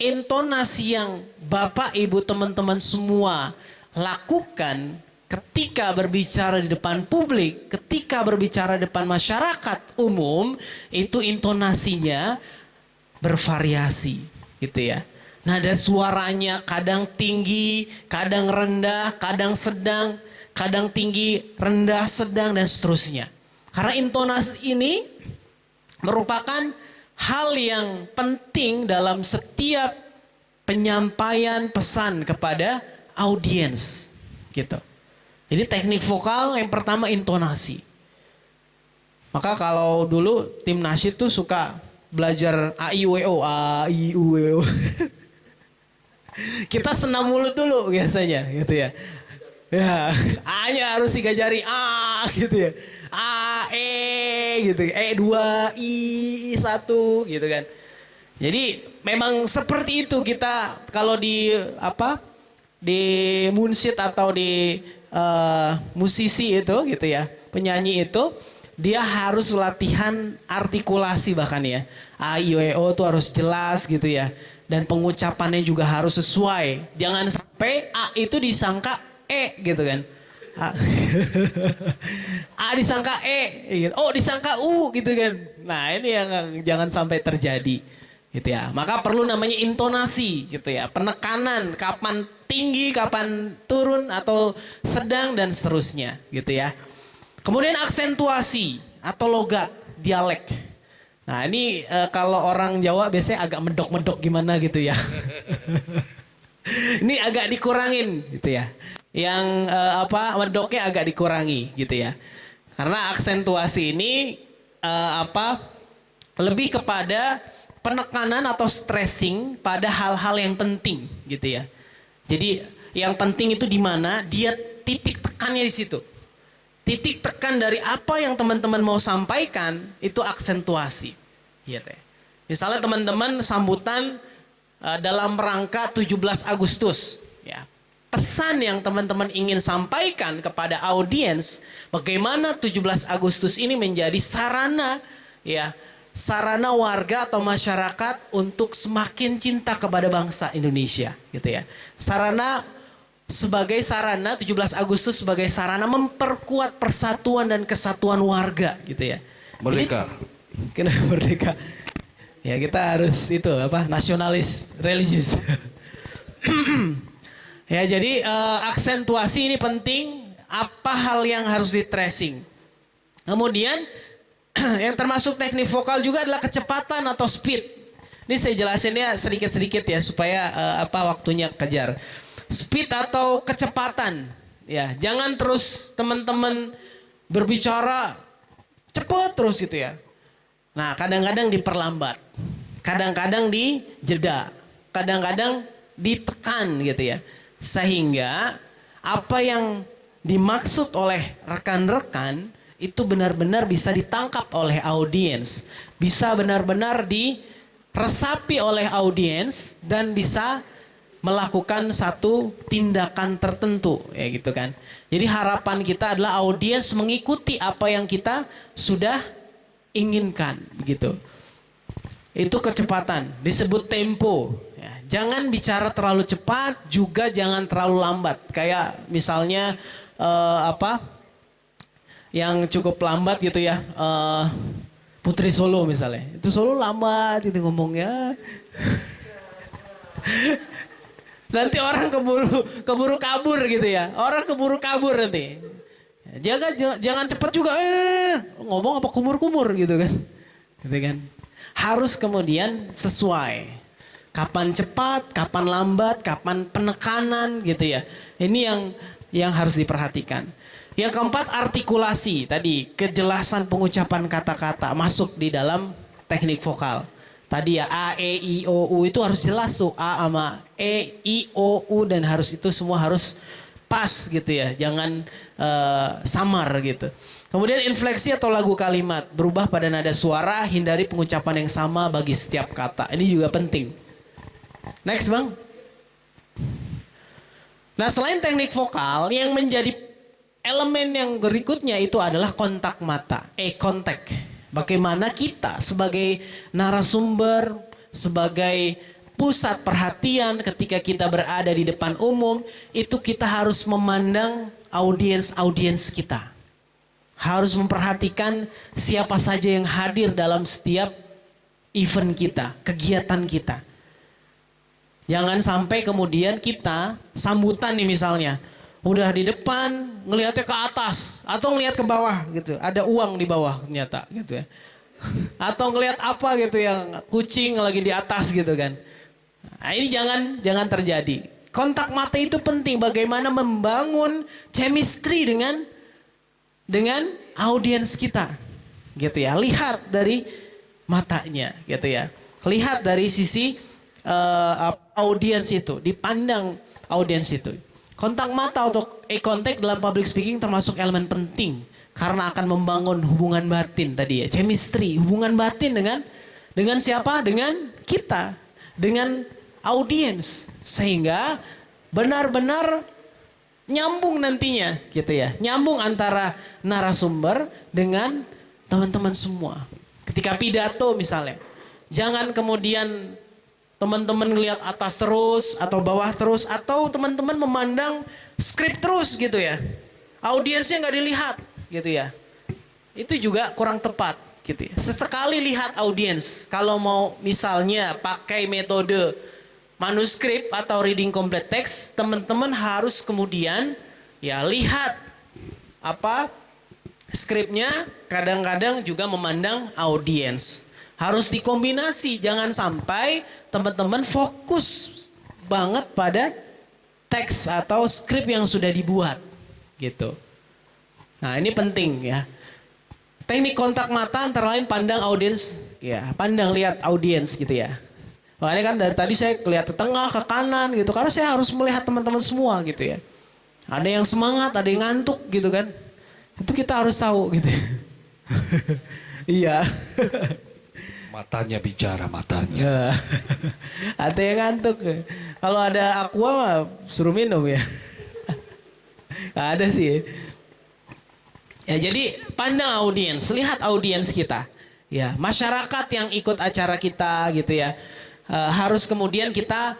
intonasi yang Bapak, Ibu, teman-teman semua lakukan ketika berbicara di depan publik, ketika berbicara di depan masyarakat umum, itu intonasinya bervariasi gitu ya. Nada suaranya kadang tinggi, kadang rendah, kadang sedang, kadang tinggi, rendah, sedang, dan seterusnya. Karena intonasi ini merupakan hal yang penting dalam setiap penyampaian pesan kepada audiens gitu. Jadi teknik vokal yang pertama intonasi. Maka kalau dulu tim nasyid tuh suka belajar a i u e o, a i u e o. Kita senam mulut dulu biasanya gitu ya. Ya, A-nya harus 3 jari, A gitu ya. A, E gitu. E 2, I 1 gitu kan. Jadi memang seperti itu kita kalau di munsyid atau di musisi itu gitu ya, penyanyi itu dia harus latihan artikulasi bahkan ya. A, I, U, E, O itu harus jelas gitu ya. Dan pengucapannya juga harus sesuai. Jangan sampai A itu disangka E gitu kan. A disangka E gitu. O disangka U gitu kan. Nah ini yang jangan sampai terjadi gitu ya. Maka perlu namanya intonasi gitu ya. Penekanan kapan tinggi, kapan turun atau sedang dan seterusnya gitu ya. Kemudian aksentuasi atau logat, dialek. Nah ini kalau orang Jawa biasanya agak medok-medok gimana gitu ya. Ini agak dikurangin gitu ya. Yang medoknya agak dikurangi gitu ya. Karena aksentuasi ini lebih kepada penekanan atau stressing pada hal-hal yang penting gitu ya. Jadi yang penting itu di mana? Dia titik tekannya di situ. Titik tekan dari apa yang teman-teman mau sampaikan itu aksentuasi. Gitu ya. Misalnya teman-teman sambutan dalam rangka 17 Agustus, ya. Pesan yang teman-teman ingin sampaikan kepada audiens, bagaimana 17 Agustus ini menjadi sarana, ya, sarana warga atau masyarakat untuk semakin cinta kepada bangsa Indonesia, gitu ya. Sebagai sarana 17 Agustus sebagai sarana memperkuat persatuan dan kesatuan warga, gitu ya. Merdeka. Jadi, kenapa merdeka? Ya kita harus nasionalis religius. Ya jadi aksentuasi ini penting. Apa hal yang harus di tracing? Kemudian yang termasuk teknik vokal juga adalah kecepatan atau speed. Ini saya jelasinnya sedikit-sedikit ya supaya waktunya kejar. Speed atau kecepatan. Ya jangan terus teman-teman berbicara cepat terus gitu ya. Nah, kadang-kadang diperlambat, kadang-kadang dijeda, kadang-kadang ditekan gitu ya. Sehingga apa yang dimaksud oleh rekan-rekan itu benar-benar bisa ditangkap oleh audiens, bisa benar-benar diresapi oleh audiens dan bisa melakukan satu tindakan tertentu ya gitu kan. Jadi harapan kita adalah audiens mengikuti apa yang kita sudah inginkan begitu. Itu kecepatan, disebut tempo. Ya, jangan bicara terlalu cepat, juga jangan terlalu lambat. Kayak misalnya yang cukup lambat gitu ya, Putri Solo misalnya. Itu Solo lambat gitu ngomongnya. Nanti orang keburu kabur gitu ya. Orang keburu kabur nanti. Jangan cepat juga ngomong apa kumur-kumur gitu kan. Gitu kan. Harus kemudian sesuai. Kapan cepat, kapan lambat, kapan penekanan gitu ya. Ini yang harus diperhatikan. Yang keempat artikulasi. Tadi kejelasan pengucapan kata-kata masuk di dalam teknik vokal. Tadi ya A, E, I, O, U itu harus jelas tuh. A sama E, I, O, U dan itu semua harus pas gitu ya. Jangan samar gitu. Kemudian infleksi atau lagu kalimat. Berubah pada nada suara, hindari pengucapan yang sama bagi setiap kata. Ini juga penting. Next Bang. Nah selain teknik vokal, yang menjadi elemen yang berikutnya itu adalah kontak mata. Eye contact. Bagaimana kita sebagai narasumber, sebagai pusat perhatian ketika kita berada di depan umum, itu kita harus memandang audiens kita. Harus memperhatikan siapa saja yang hadir dalam setiap event kita, kegiatan kita. Jangan sampai kemudian kita sambutan nih misalnya, udah di depan ngelihatnya ke atas atau ngelihat ke bawah gitu. Ada uang di bawah ternyata gitu ya. Atau ngelihat apa gitu yang kucing lagi di atas gitu kan. Nah, ini jangan terjadi. Kontak mata itu penting, bagaimana membangun chemistry dengan audiens kita. Gitu ya. Lihat dari matanya gitu ya. Lihat dari sisi audiens itu, dipandang audiens itu. Kontak mata atau eye contact dalam public speaking termasuk elemen penting karena akan membangun hubungan batin tadi ya, chemistry, hubungan batin dengan siapa? Dengan kita, dengan audiens sehingga benar-benar nyambung nantinya gitu ya. Nyambung antara narasumber dengan teman-teman semua. Ketika pidato misalnya, jangan kemudian teman-teman ngelihat atas terus atau bawah terus atau teman-teman memandang skrip terus gitu ya. Audiensnya nggak dilihat gitu ya. Itu juga kurang tepat gitu ya. Sesekali lihat audiens. Kalau mau misalnya pakai metode manuskrip atau reading complete text, teman-teman harus kemudian ya lihat skripnya, kadang-kadang juga memandang audiens. Harus dikombinasi, jangan sampai teman-teman fokus banget pada teks atau skrip yang sudah dibuat gitu. Nah, ini penting ya. Teknik kontak mata antara lain pandang audiens, ya, pandang lihat audiens gitu ya. Makanya kan dari tadi saya lihat ke tengah, ke kanan gitu, karena saya harus melihat teman-teman semua gitu ya. Ada yang semangat, ada yang ngantuk gitu kan. Itu kita harus tahu gitu. Iya. Matanya bicara, matanya. Ya. Ada yang ngantuk. Kalau ada aqua mah suruh minum ya. Nggak ada sih. Ya, jadi pandang audiens, lihat audiens kita. Ya, masyarakat yang ikut acara kita gitu ya. Harus kemudian kita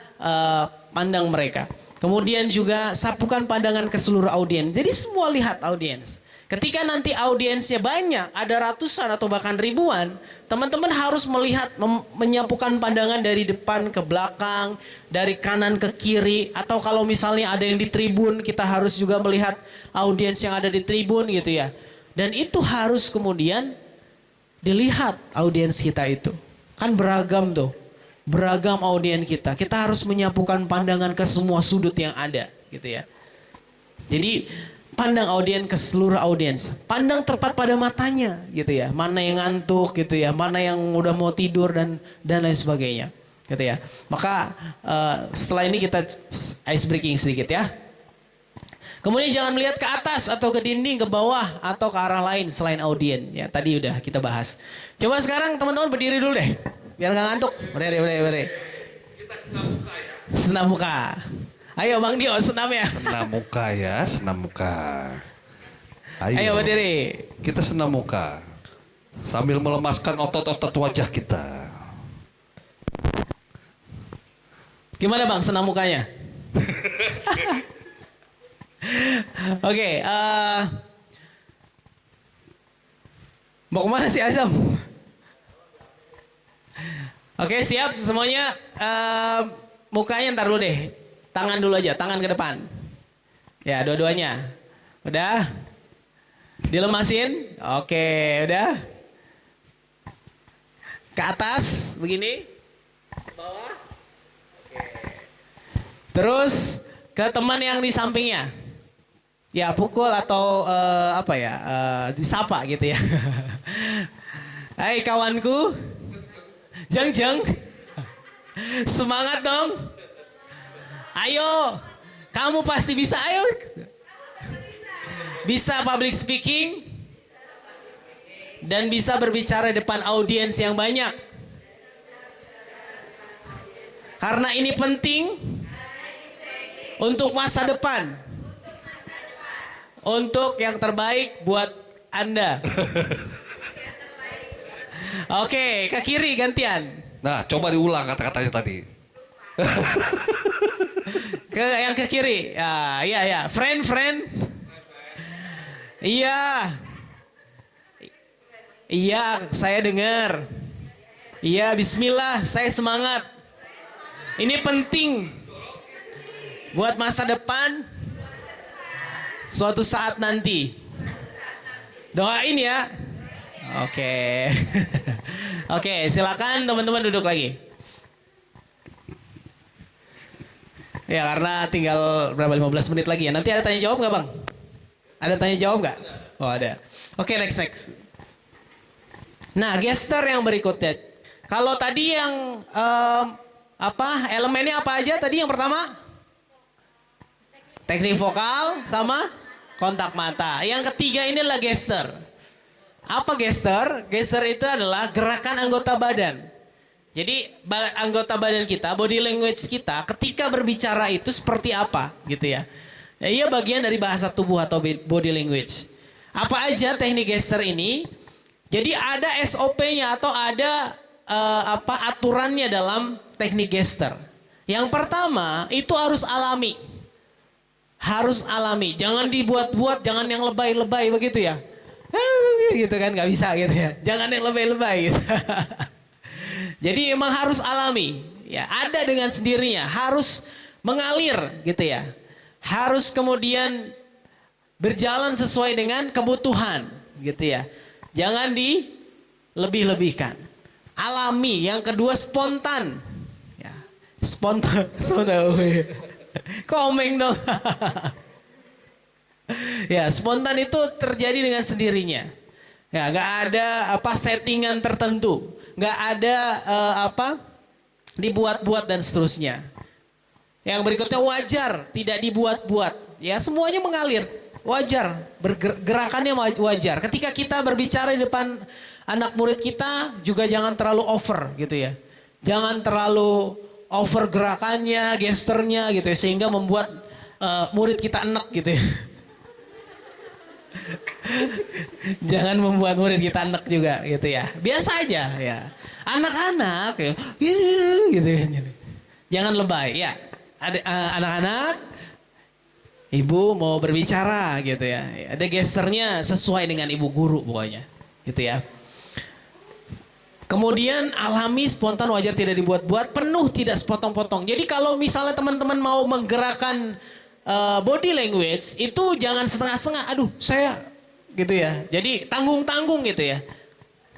pandang mereka. Kemudian juga sapukan pandangan ke seluruh audiens. Jadi semua lihat audiens. Ketika nanti audiensnya banyak, ada ratusan atau bahkan ribuan, teman-teman harus melihat, menyapukan pandangan dari depan ke belakang, dari kanan ke kiri, atau kalau misalnya ada yang di tribun, kita harus juga melihat audiens yang ada di tribun gitu ya. Dan itu harus kemudian dilihat audiens kita itu. Kan beragam tuh, beragam audiens kita. Kita harus menyapukan pandangan ke semua sudut yang ada gitu ya. Jadi pandang audiens ke seluruh audiens. Pandang tepat pada matanya gitu ya. Mana yang ngantuk gitu ya. Mana yang udah mau tidur dan lain sebagainya. Gitu ya. Maka setelah ini kita ice breaking sedikit ya. Kemudian jangan melihat ke atas atau ke dinding, ke bawah atau ke arah lain selain audiens. Ya, tadi udah kita bahas. Coba sekarang teman-teman berdiri dulu deh. Biar nggak ngantuk. Berdiri. Kita senam muka ya. Senam muka. Ayo Bang Dio, senam ya. Senam muka ya, senam muka. Ayo berdiri. Kita senam muka. Sambil melemaskan otot-otot wajah kita. Gimana Bang senam mukanya? Oke, mau kemana sih Azam? Oke, siap semuanya. Mukanya ntar dulu deh. Tangan dulu aja, tangan ke depan. Ya, dua-duanya. Udah? Dilemasin? Oke, udah. Ke atas, begini. Ke bawah. Oke. Terus ke teman yang di sampingnya. Ya, pukul atau disapa gitu ya. Hai kawanku. Jeng. Semangat dong. Ayo, kamu pasti bisa, ayo. Bisa public speaking dan bisa berbicara depan audiens yang banyak. Karena ini penting untuk masa depan. Untuk yang terbaik buat Anda. Oke, ke kiri gantian. Nah, coba diulang kata-katanya tadi. Yang ke kiri. Ya, iya. Friend. Iya. Iya, saya dengar. Iya, bismillah, saya semangat. Ini penting buat masa depan. Suatu saat nanti. Doain ya. Oke. Oke, silakan teman-teman duduk lagi. Ya, karena tinggal berapa 15 menit lagi ya. Nanti ada tanya jawab nggak Bang? Ada tanya jawab nggak? Oh ada. Oke, next. Nah, gesture yang berikutnya. Kalau tadi yang elemennya apa aja tadi yang pertama? Teknik vokal sama kontak mata. Yang ketiga ini adalah gesture. Apa gesture? Gesture itu adalah gerakan anggota badan. Jadi anggota badan kita, body language kita ketika berbicara itu seperti apa gitu ya. Ia bagian dari bahasa tubuh atau body language. Apa aja teknik gesture ini? Jadi ada SOP-nya atau ada aturannya dalam teknik gesture. Yang pertama itu harus alami. Harus alami, jangan dibuat-buat, jangan yang lebay-lebay begitu ya. Gitu kan, nggak bisa gitu ya. Jangan yang lebay-lebay gitu. Jadi emang harus alami, ya ada dengan sendirinya, harus mengalir gitu ya. Harus kemudian berjalan sesuai dengan kebutuhan gitu ya. Jangan dilebih-lebihkan. Alami, yang kedua spontan. Ya. Spontan. Spontan. Komeng dong. Ya, spontan itu terjadi dengan sendirinya. Ya, nggak ada apa settingan tertentu, nggak ada dibuat-buat dan seterusnya. Yang berikutnya wajar, tidak dibuat-buat. Ya, semuanya mengalir, wajar, gerakannya wajar. Ketika kita berbicara di depan anak murid kita juga jangan terlalu over gitu ya. Jangan terlalu over gerakannya, gesturnya gitu ya, sehingga membuat murid kita enek gitu ya. Jangan membuat murid kita enek juga gitu ya. Biasa aja ya. Anak-anak ya, gitu ya. Jangan lebay ya. Ada anak-anak, ibu mau berbicara gitu ya. Ada gesturnya sesuai dengan ibu guru pokoknya gitu ya. Kemudian alami, spontan, wajar, tidak dibuat-buat, penuh, tidak sepotong-potong. Jadi kalau misalnya teman-teman mau menggerakkan body language itu jangan setengah-setengah. Aduh, saya gitu ya. Jadi tanggung-tanggung gitu ya.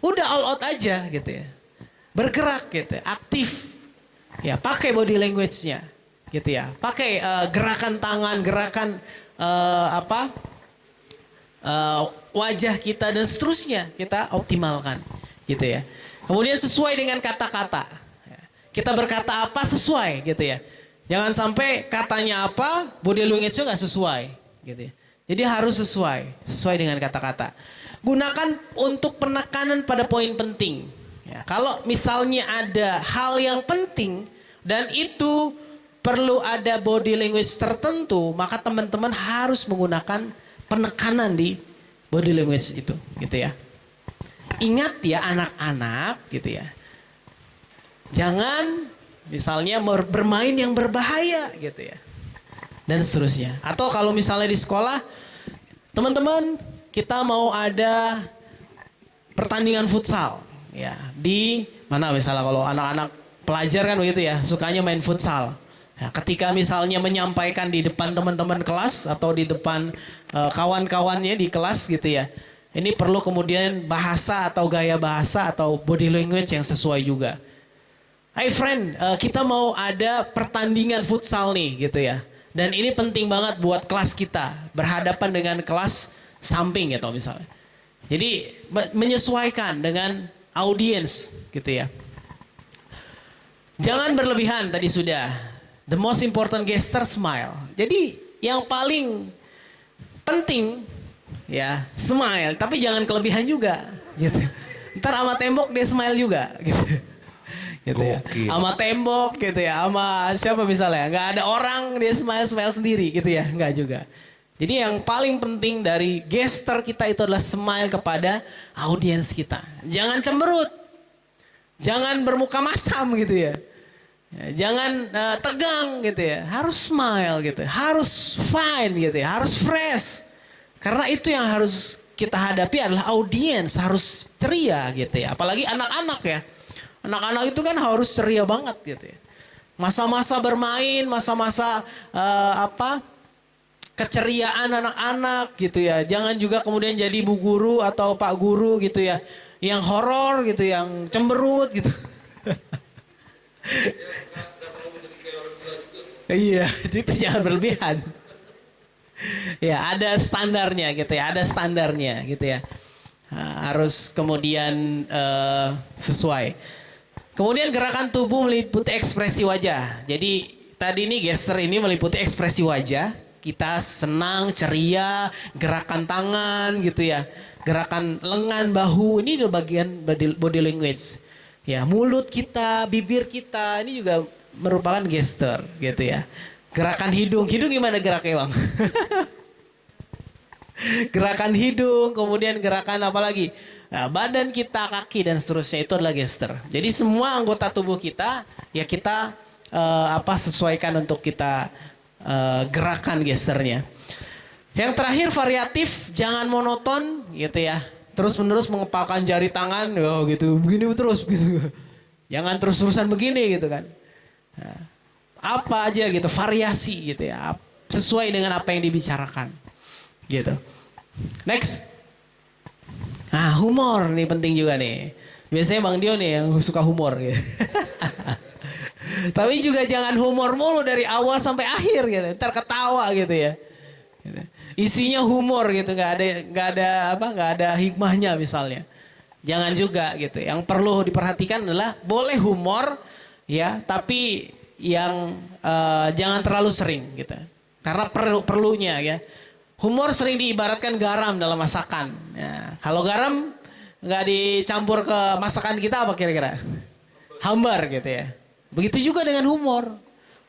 Udah all out aja gitu ya. Bergerak gitu, aktif. Ya, pakai body language-nya gitu ya. Pakai gerakan tangan, gerakan wajah kita dan seterusnya kita optimalkan gitu ya. Kemudian sesuai dengan kata-kata. Kita berkata apa sesuai gitu ya. Jangan sampai katanya apa, body language-nya nggak sesuai gitu ya. Jadi harus sesuai dengan kata-kata. Gunakan untuk penekanan pada poin penting. Ya, kalau misalnya ada hal yang penting dan itu perlu ada body language tertentu, maka teman-teman harus menggunakan penekanan di body language itu, gitu ya. Ingat ya anak-anak, gitu ya. Jangan misalnya bermain yang berbahaya, gitu ya. Dan seterusnya. Atau kalau misalnya di sekolah, teman-teman kita mau ada pertandingan futsal, ya. Di mana misalnya kalau anak-anak pelajar kan begitu ya, sukanya main futsal. Ya, ketika misalnya menyampaikan di depan teman-teman kelas atau di depan kawan-kawannya di kelas gitu ya. Ini perlu kemudian bahasa atau gaya bahasa atau body language yang sesuai juga. Hey friend, kita mau ada pertandingan futsal nih gitu ya. Dan ini penting banget buat kelas kita. Berhadapan dengan kelas samping gitu misalnya. Jadi menyesuaikan dengan audiens gitu ya. Jangan berlebihan tadi sudah. The most important gesture smile. Jadi yang paling penting ya smile, tapi jangan kelebihan juga gitu. Ntar sama tembok dia smile juga gitu. Gitu ya. Sama tembok gitu ya, sama siapa misalnya, nggak ada orang dia smile sendiri gitu ya, nggak juga. Jadi yang paling penting dari gesture kita itu adalah smile kepada audiens kita. Jangan cemberut, jangan bermuka masam gitu ya. Jangan tegang gitu ya, harus smile gitu, harus fine gitu ya, harus fresh. Karena itu yang harus kita hadapi adalah audiens, harus ceria gitu ya. Apalagi anak-anak ya. Anak-anak itu kan harus ceria banget gitu ya. Masa-masa bermain, masa-masa keceriaan anak-anak gitu ya. Jangan juga kemudian jadi bu guru atau pak guru gitu ya. Yang horor gitu, yang cemberut gitu. Iya, itu jangan berlebihan. Ya, ada standarnya gitu ya, ada standarnya gitu ya. Harus kemudian sesuai. Kemudian gerakan tubuh meliputi ekspresi wajah. Jadi tadi nih gesture ini meliputi ekspresi wajah. Kita senang, ceria, gerakan tangan gitu ya. Gerakan lengan, bahu, ini adalah bagian body language. Ya, mulut kita, bibir kita, ini juga merupakan gesture gitu ya. Gerakan hidung gimana geraknya Bang? Gerakan hidung, kemudian gerakan apa lagi? Nah, badan kita, kaki dan seterusnya itu adalah gesture. Jadi semua anggota tubuh kita ya kita sesuaikan untuk kita gerakan gesturnya. Yang terakhir variatif, jangan monoton gitu ya. Terus-menerus mengepalkan jari tangan, gitu, begini terus gitu. Jangan terus-terusan begini gitu kan. Nah, apa aja gitu, variasi gitu ya. Sesuai dengan apa yang dibicarakan. Gitu. Next. Nah, humor nih penting juga nih. Biasanya Bang Dio nih yang suka humor gitu. Tapi juga jangan humor mulu dari awal sampai akhir gitu. Ntar ketawa gitu ya. Gitu. Isinya humor gitu, nggak ada hikmahnya misalnya. Jangan juga gitu. Yang perlu diperhatikan adalah boleh humor ya, tapi yang jangan terlalu sering gitu. Karena perlunya ya. Humor sering diibaratkan garam dalam masakan. Ya, kalau garam nggak dicampur ke masakan kita apa kira-kira? Hambar gitu ya. Begitu juga dengan humor.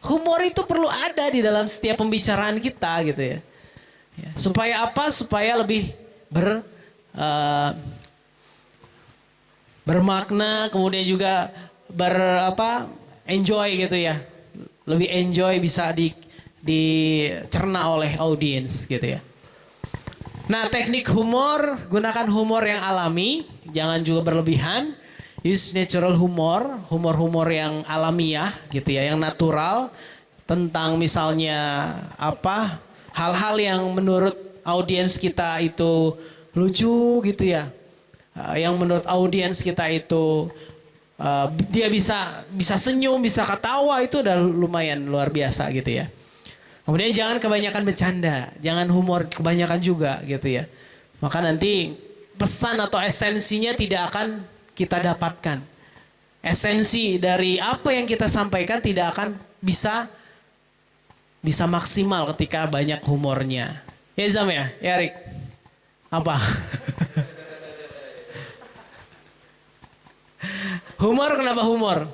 Humor itu perlu ada di dalam setiap pembicaraan kita gitu ya. Ya, supaya apa? Supaya lebih bermakna, kemudian juga enjoy gitu ya. Lebih enjoy, bisa dicerna oleh audiens gitu ya. Nah, teknik humor, gunakan humor yang alami, jangan juga berlebihan. Use natural humor, humor-humor yang alamiah gitu ya, yang natural, tentang misalnya hal-hal yang menurut audiens kita itu lucu gitu ya. Yang menurut audiens kita itu dia bisa senyum, bisa ketawa, itu udah lumayan luar biasa gitu ya. Kemudian jangan kebanyakan bercanda, jangan humor kebanyakan juga gitu ya. Maka nanti pesan atau esensinya tidak akan kita dapatkan. Esensi dari apa yang kita sampaikan tidak akan bisa maksimal ketika banyak humornya. Ya Zam ya, Erik. Apa? Humor, kenapa humor?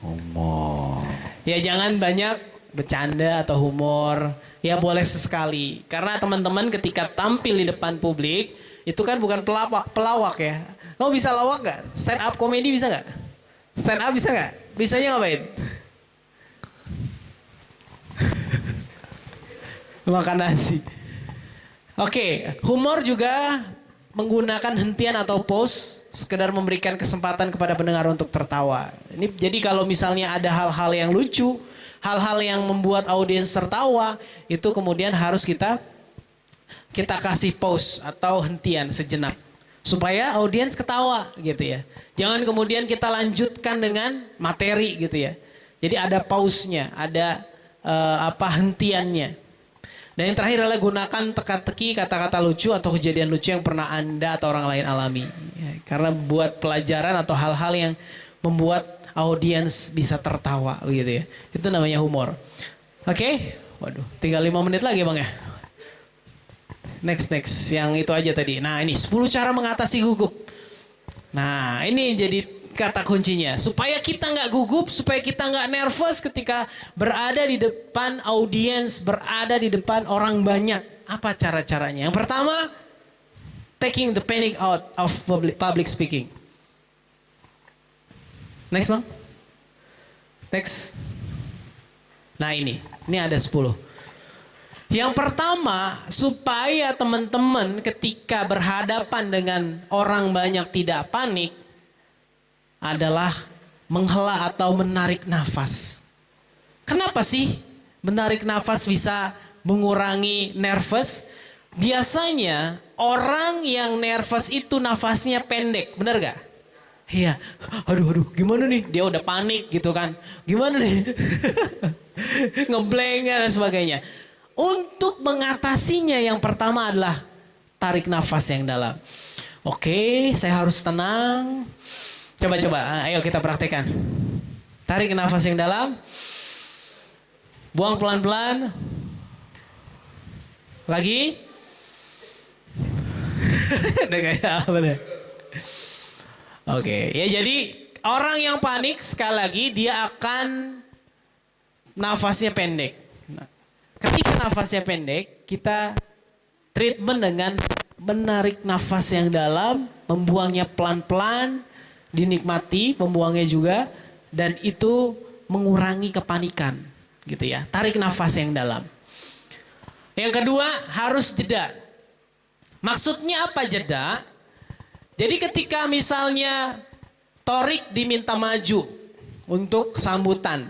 Humor. Ya jangan banyak bercanda atau humor. Ya boleh sesekali. Karena teman-teman ketika tampil di depan publik, itu kan bukan pelawak ya. Kamu bisa lawak gak? Stand up komedi bisa gak? Stand up bisa gak? Bisanya ngapain? Makan nasi. Oke, humor juga menggunakan hentian atau pause, sekedar memberikan kesempatan kepada pendengar untuk tertawa. Ini jadi kalau misalnya ada hal-hal yang lucu, hal-hal yang membuat audiens tertawa, itu kemudian harus kita kasih pause atau hentian sejenak supaya audiens ketawa gitu ya. Jangan kemudian kita lanjutkan dengan materi gitu ya. Jadi ada pause-nya, ada hentiannya. Dan yang terakhir adalah gunakan teka-teki kata-kata lucu atau kejadian lucu yang pernah Anda atau orang lain alami. Ya, karena buat pelajaran atau hal-hal yang membuat audiens bisa tertawa gitu ya. Itu namanya humor. Oke? Waduh, tinggal 5 menit lagi Bang ya. Next. Yang itu aja tadi. Nah ini 10 cara mengatasi gugup. Nah ini jadi kata kuncinya. Supaya kita nggak gugup, supaya kita nggak nervous ketika berada di depan audiens, berada di depan orang banyak. Apa cara-caranya? Yang pertama, taking the panic out of public speaking. Next Bang. Next. Nah ini ada 10. Yang pertama, supaya teman-teman ketika berhadapan dengan orang banyak tidak panik, adalah menghela atau menarik nafas. Kenapa sih menarik nafas bisa mengurangi nervous? Biasanya orang yang nervous itu nafasnya pendek, benar gak? Iya, aduh, gimana nih? Dia udah panik gitu kan? Gimana nih? Ngeblank dan sebagainya. Untuk mengatasinya yang pertama adalah tarik nafas yang dalam. Oke, saya harus tenang. Coba, ayo kita praktekkan. Tarik nafas yang dalam. Buang pelan-pelan. Lagi. Udah kayak apa deh. Oke, ya jadi orang yang panik sekali lagi dia akan nafasnya pendek. Nah, ketika nafasnya pendek, kita treatment dengan menarik nafas yang dalam, membuangnya pelan-pelan, dinikmati, membuangnya juga, dan itu mengurangi kepanikan, gitu ya. Tarik nafas yang dalam. Yang kedua, harus jeda. Maksudnya apa jeda? Jadi ketika misalnya Torik diminta maju untuk sambutan,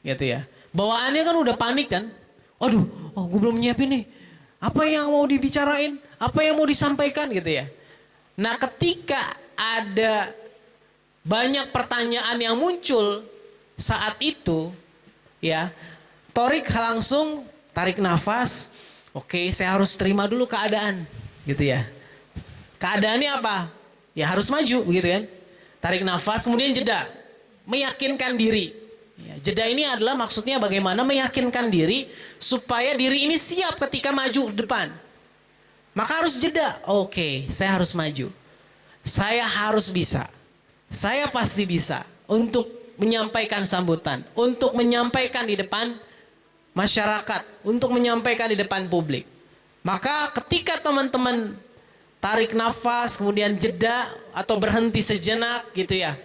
gitu ya. Bawaannya kan udah panik kan? Aduh, gue belum nyiapin nih. Apa yang mau dibicarain? Apa yang mau disampaikan gitu ya. Nah ketika ada banyak pertanyaan yang muncul saat itu, ya. Torik langsung tarik nafas. Oke, saya harus terima dulu keadaan, gitu ya. Keadaannya apa? Ya harus maju, begitu kan? Tarik nafas, kemudian jeda, meyakinkan diri. Ya, jeda ini adalah maksudnya bagaimana meyakinkan diri supaya diri ini siap ketika maju ke depan. Maka harus jeda. Oke, saya harus maju. Saya harus bisa. Saya pasti bisa untuk menyampaikan sambutan, untuk menyampaikan di depan masyarakat, untuk menyampaikan di depan publik. Maka ketika teman-teman tarik nafas, kemudian jeda atau berhenti sejenak gitu ya,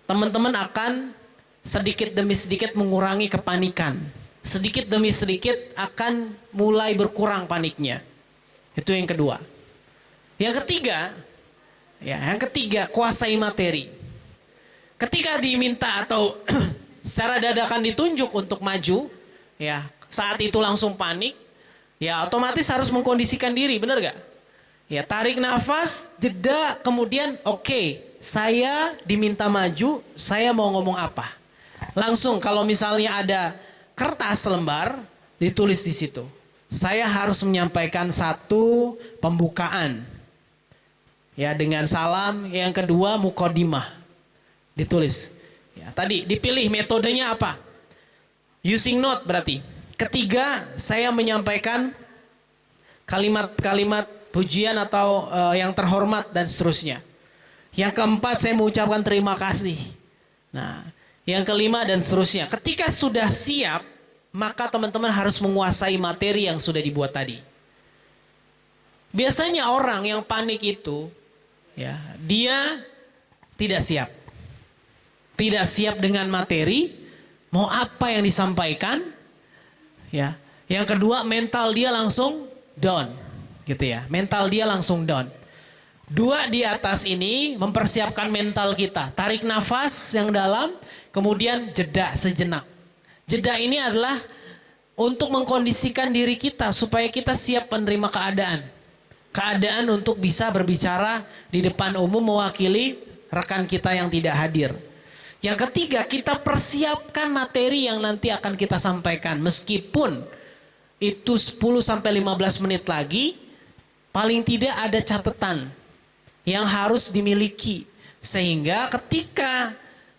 teman-teman akan sedikit demi sedikit mengurangi kepanikan. Sedikit demi sedikit akan mulai berkurang paniknya. Itu yang kedua. Yang ketiga, kuasai materi. Ketika diminta atau secara dadakan ditunjuk untuk maju, ya, saat itu langsung panik, ya otomatis harus mengkondisikan diri, benar gak? Ya, tarik nafas, jeda, kemudian oke, saya diminta maju, saya mau ngomong apa? Langsung kalau misalnya ada kertas lembar, ditulis di situ. Saya harus menyampaikan satu pembukaan. Ya, dengan salam, yang kedua mukodimah. Ditulis. Ya, tadi dipilih metodenya apa? Using note berarti. Ketiga, saya menyampaikan kalimat-kalimat pujian atau yang terhormat dan seterusnya. Yang keempat, saya mengucapkan terima kasih. Nah, yang kelima dan seterusnya. Ketika sudah siap, maka teman-teman harus menguasai materi yang sudah dibuat tadi. Biasanya orang yang panik itu, ya, dia tidak siap. Tidak siap dengan materi. Mau apa yang disampaikan, ya. Yang kedua, mental dia langsung down, gitu ya. Mental dia langsung down. Dua di atas ini mempersiapkan mental kita. Tarik nafas yang dalam, kemudian jeda sejenak. Jeda ini adalah untuk mengkondisikan diri kita supaya kita siap menerima keadaan. Keadaan untuk bisa berbicara di depan umum mewakili rekan kita yang tidak hadir. Yang ketiga, kita persiapkan materi yang nanti akan kita sampaikan. Meskipun itu 10-15 menit lagi, paling tidak ada catatan yang harus dimiliki. Sehingga ketika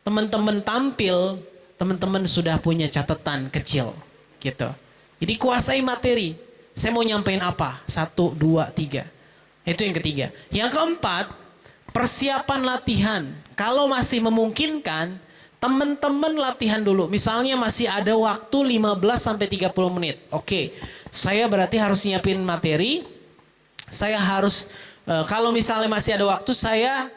teman-teman tampil, teman-teman sudah punya catatan kecil. Gitu. Jadi kuasai materi. Saya mau nyampein apa? 1, 2, 3. Itu yang ketiga. Yang keempat, persiapan latihan. Kalau masih memungkinkan, teman-teman latihan dulu. Misalnya masih ada waktu 15-30 menit. Oke, saya berarti harus nyiapin materi. Saya harus, kalau misalnya masih ada waktu, saya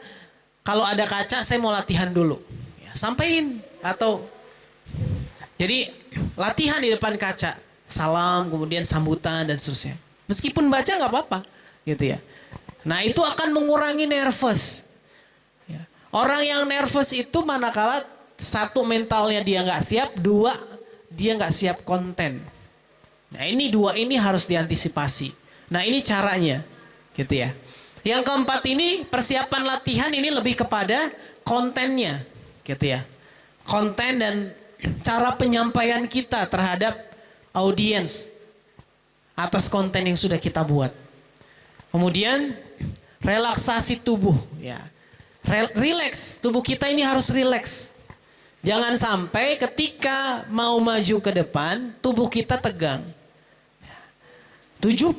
kalau ada kaca, saya mau latihan dulu. Ya, sampein. Atau, jadi latihan di depan kaca. Salam, kemudian sambutan, dan seterusnya. Meskipun baca nggak apa-apa. Gitu ya. Nah, itu akan mengurangi nervous. Ya. Orang yang nervous itu manakala satu, mentalnya dia nggak siap, dua, dia nggak siap konten. Nah, ini dua ini harus diantisipasi. Nah, ini caranya, gitu ya. Yang keempat ini persiapan latihan ini lebih kepada kontennya, gitu ya. Konten dan cara penyampaian kita terhadap audiens atas konten yang sudah kita buat. Kemudian relaksasi tubuh, ya. Relax, tubuh kita ini harus relax. Jangan sampai ketika mau maju ke depan, tubuh kita tegang. 70%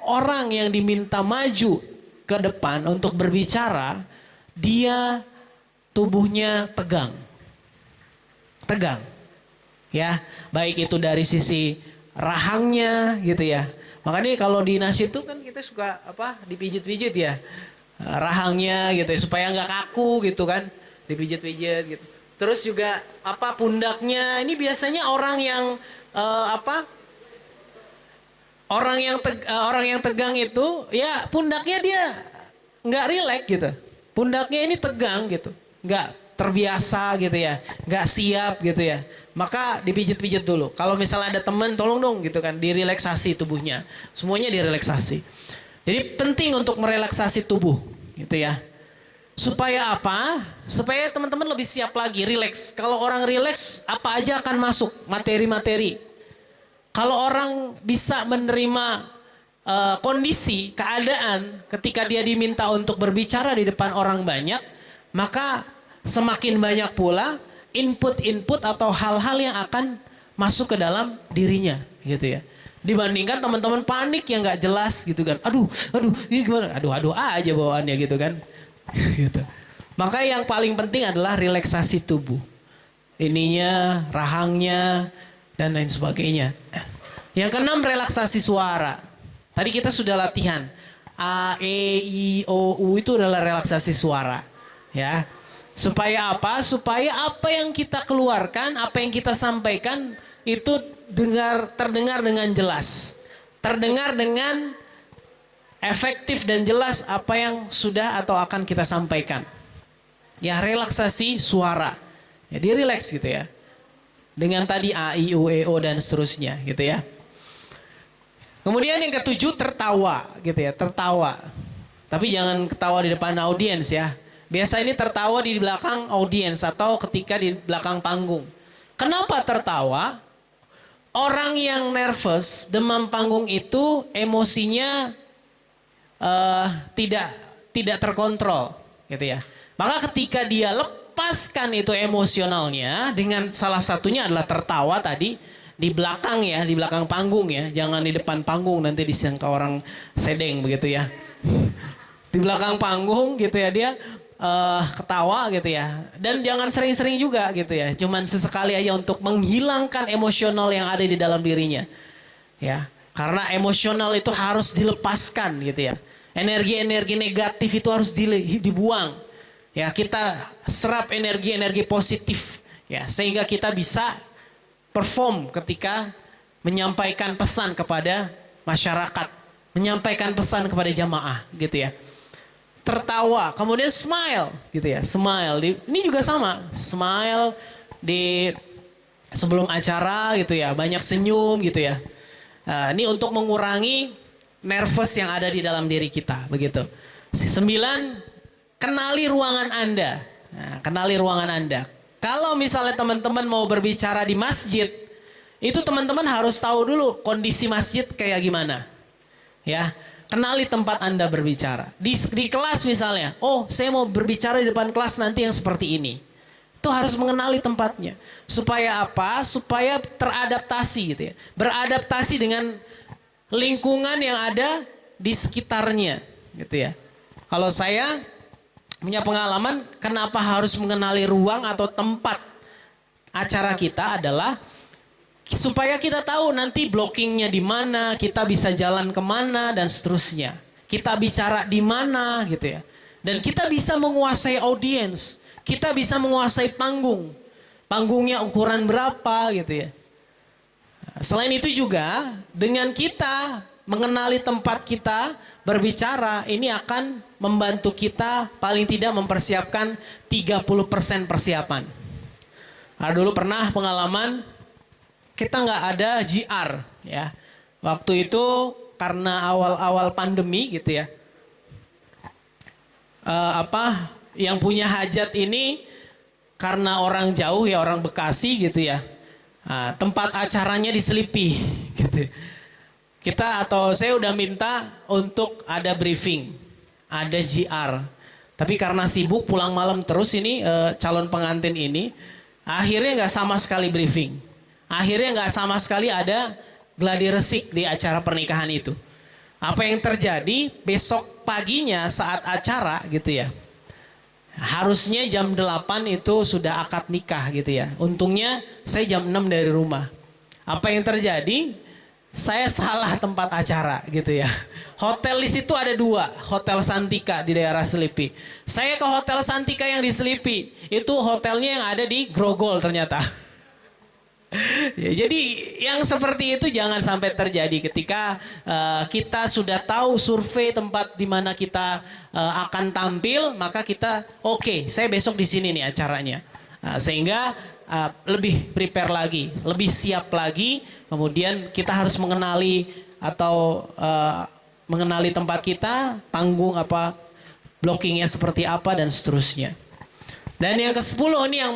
orang yang diminta maju ke depan untuk berbicara, dia tubuhnya tegang. Tegang. Ya, baik itu dari sisi rahangnya gitu ya. Makanya kalau di nasyid itu kan kita suka dipijit-pijit ya. Rahangnya gitu ya, supaya nggak kaku gitu kan. Dipijit-pijit gitu. Terus juga pundaknya ini biasanya orang yang orang yang tegang itu ya pundaknya dia nggak rileks gitu. Pundaknya ini tegang gitu, nggak terbiasa gitu ya, nggak siap gitu ya. Maka dipijit-pijit dulu. Kalau misalnya ada teman, tolong dong gitu kan, direlaksasi tubuhnya. Semuanya direlaksasi. Jadi penting untuk merelaksasi tubuh gitu ya. Supaya apa? Supaya teman-teman lebih siap lagi, rileks. Kalau orang rileks, apa aja akan masuk materi-materi. Kalau orang bisa menerima kondisi, keadaan ketika dia diminta untuk berbicara di depan orang banyak, maka semakin banyak pula input-input atau hal-hal yang akan masuk ke dalam dirinya, gitu ya. Dibandingkan teman-teman panik yang nggak jelas gitu kan. Aduh, ini gimana? Aduh aja bawaannya gitu kan. Gitu. Maka yang paling penting adalah relaksasi tubuh. Ininya, rahangnya, dan lain sebagainya. Yang keenam, relaksasi suara. Tadi kita sudah latihan. A, E, I, O, U itu adalah relaksasi suara. Ya. Supaya apa? Supaya apa yang kita keluarkan, apa yang kita sampaikan itu terdengar dengan jelas. Terdengar dengan efektif dan jelas apa yang sudah atau akan kita sampaikan. Ya, relaksasi suara. Ya, dia relax gitu ya. Dengan tadi A, I, U, E, O dan seterusnya gitu ya. Kemudian yang ketujuh, tertawa gitu ya, tertawa. Tapi jangan ketawa di depan audiens ya. Biasa ini tertawa di belakang audiens atau ketika di belakang panggung. Kenapa tertawa? Orang yang nervous, demam panggung itu emosinya tidak terkontrol gitu ya. Maka ketika dia lepaskan itu emosionalnya dengan salah satunya adalah tertawa tadi di belakang ya, di belakang panggung ya, jangan di depan panggung nanti disangka orang sedeng begitu ya. Di belakang panggung gitu ya dia ketawa gitu ya. Dan jangan sering-sering juga gitu ya. Cuman sesekali aja untuk menghilangkan emosional yang ada di dalam dirinya. Ya. Karena emosional itu harus dilepaskan gitu ya. Energi-energi negatif itu harus dibuang. Ya, kita serap energi-energi positif ya, sehingga kita bisa perform ketika menyampaikan pesan kepada masyarakat, menyampaikan pesan kepada jamaah gitu ya. Tertawa, kemudian smile gitu ya. Smile ini juga sama. Smile di sebelum acara gitu ya, banyak senyum gitu ya. Ini untuk mengurangi nervous yang ada di dalam diri kita, begitu. 9, kenali ruangan Anda. Nah, kenali ruangan Anda. Kalau misalnya teman-teman mau berbicara di masjid, itu teman-teman harus tahu dulu kondisi masjid kayak gimana. Ya, kenali tempat Anda berbicara. Di kelas misalnya, oh saya mau berbicara di depan kelas nanti yang seperti ini. Itu harus mengenali tempatnya. Supaya apa? Supaya teradaptasi gitu ya. Beradaptasi dengan lingkungan yang ada di sekitarnya gitu ya. Kalau saya punya pengalaman kenapa harus mengenali ruang atau tempat acara kita adalah supaya kita tahu nanti blockingnya di mana, kita bisa jalan kemana dan seterusnya. Kita bicara di mana gitu ya. Dan kita bisa menguasai audiens. Kita bisa menguasai panggung. Panggungnya ukuran berapa gitu ya. Selain itu juga dengan kita mengenali tempat kita berbicara, ini akan membantu kita paling tidak mempersiapkan 30% persiapan. Dulu pernah pengalaman kita nggak ada GR ya. Waktu itu karena awal-awal pandemi gitu ya. Yang punya hajat ini karena orang jauh ya, orang Bekasi gitu ya. Tempat acaranya di Selipi gitu. Saya udah minta untuk ada briefing, ada GR. Tapi karena sibuk pulang malam terus ini calon pengantin ini, akhirnya nggak sama sekali briefing. Akhirnya nggak sama sekali ada gladi resik di acara pernikahan itu. Apa yang terjadi besok paginya saat acara gitu ya. Harusnya jam 8 itu sudah akad nikah gitu ya. Untungnya saya jam 6 dari rumah. Apa yang terjadi? Saya salah tempat acara gitu ya. Hotel di situ ada 2, Hotel Santika di daerah Selipi. Saya ke Hotel Santika yang di Selipi, itu hotelnya yang ada di Grogol ternyata. Ya, jadi yang seperti itu jangan sampai terjadi ketika kita sudah tahu survei tempat di mana kita akan tampil, maka kita oke, saya besok di sini nih acaranya. Sehingga lebih prepare lagi, lebih siap lagi. Kemudian kita harus mengenali atau mengenali tempat kita, panggung apa, blockingnya seperti apa dan seterusnya. Dan yang ke-10 ini yang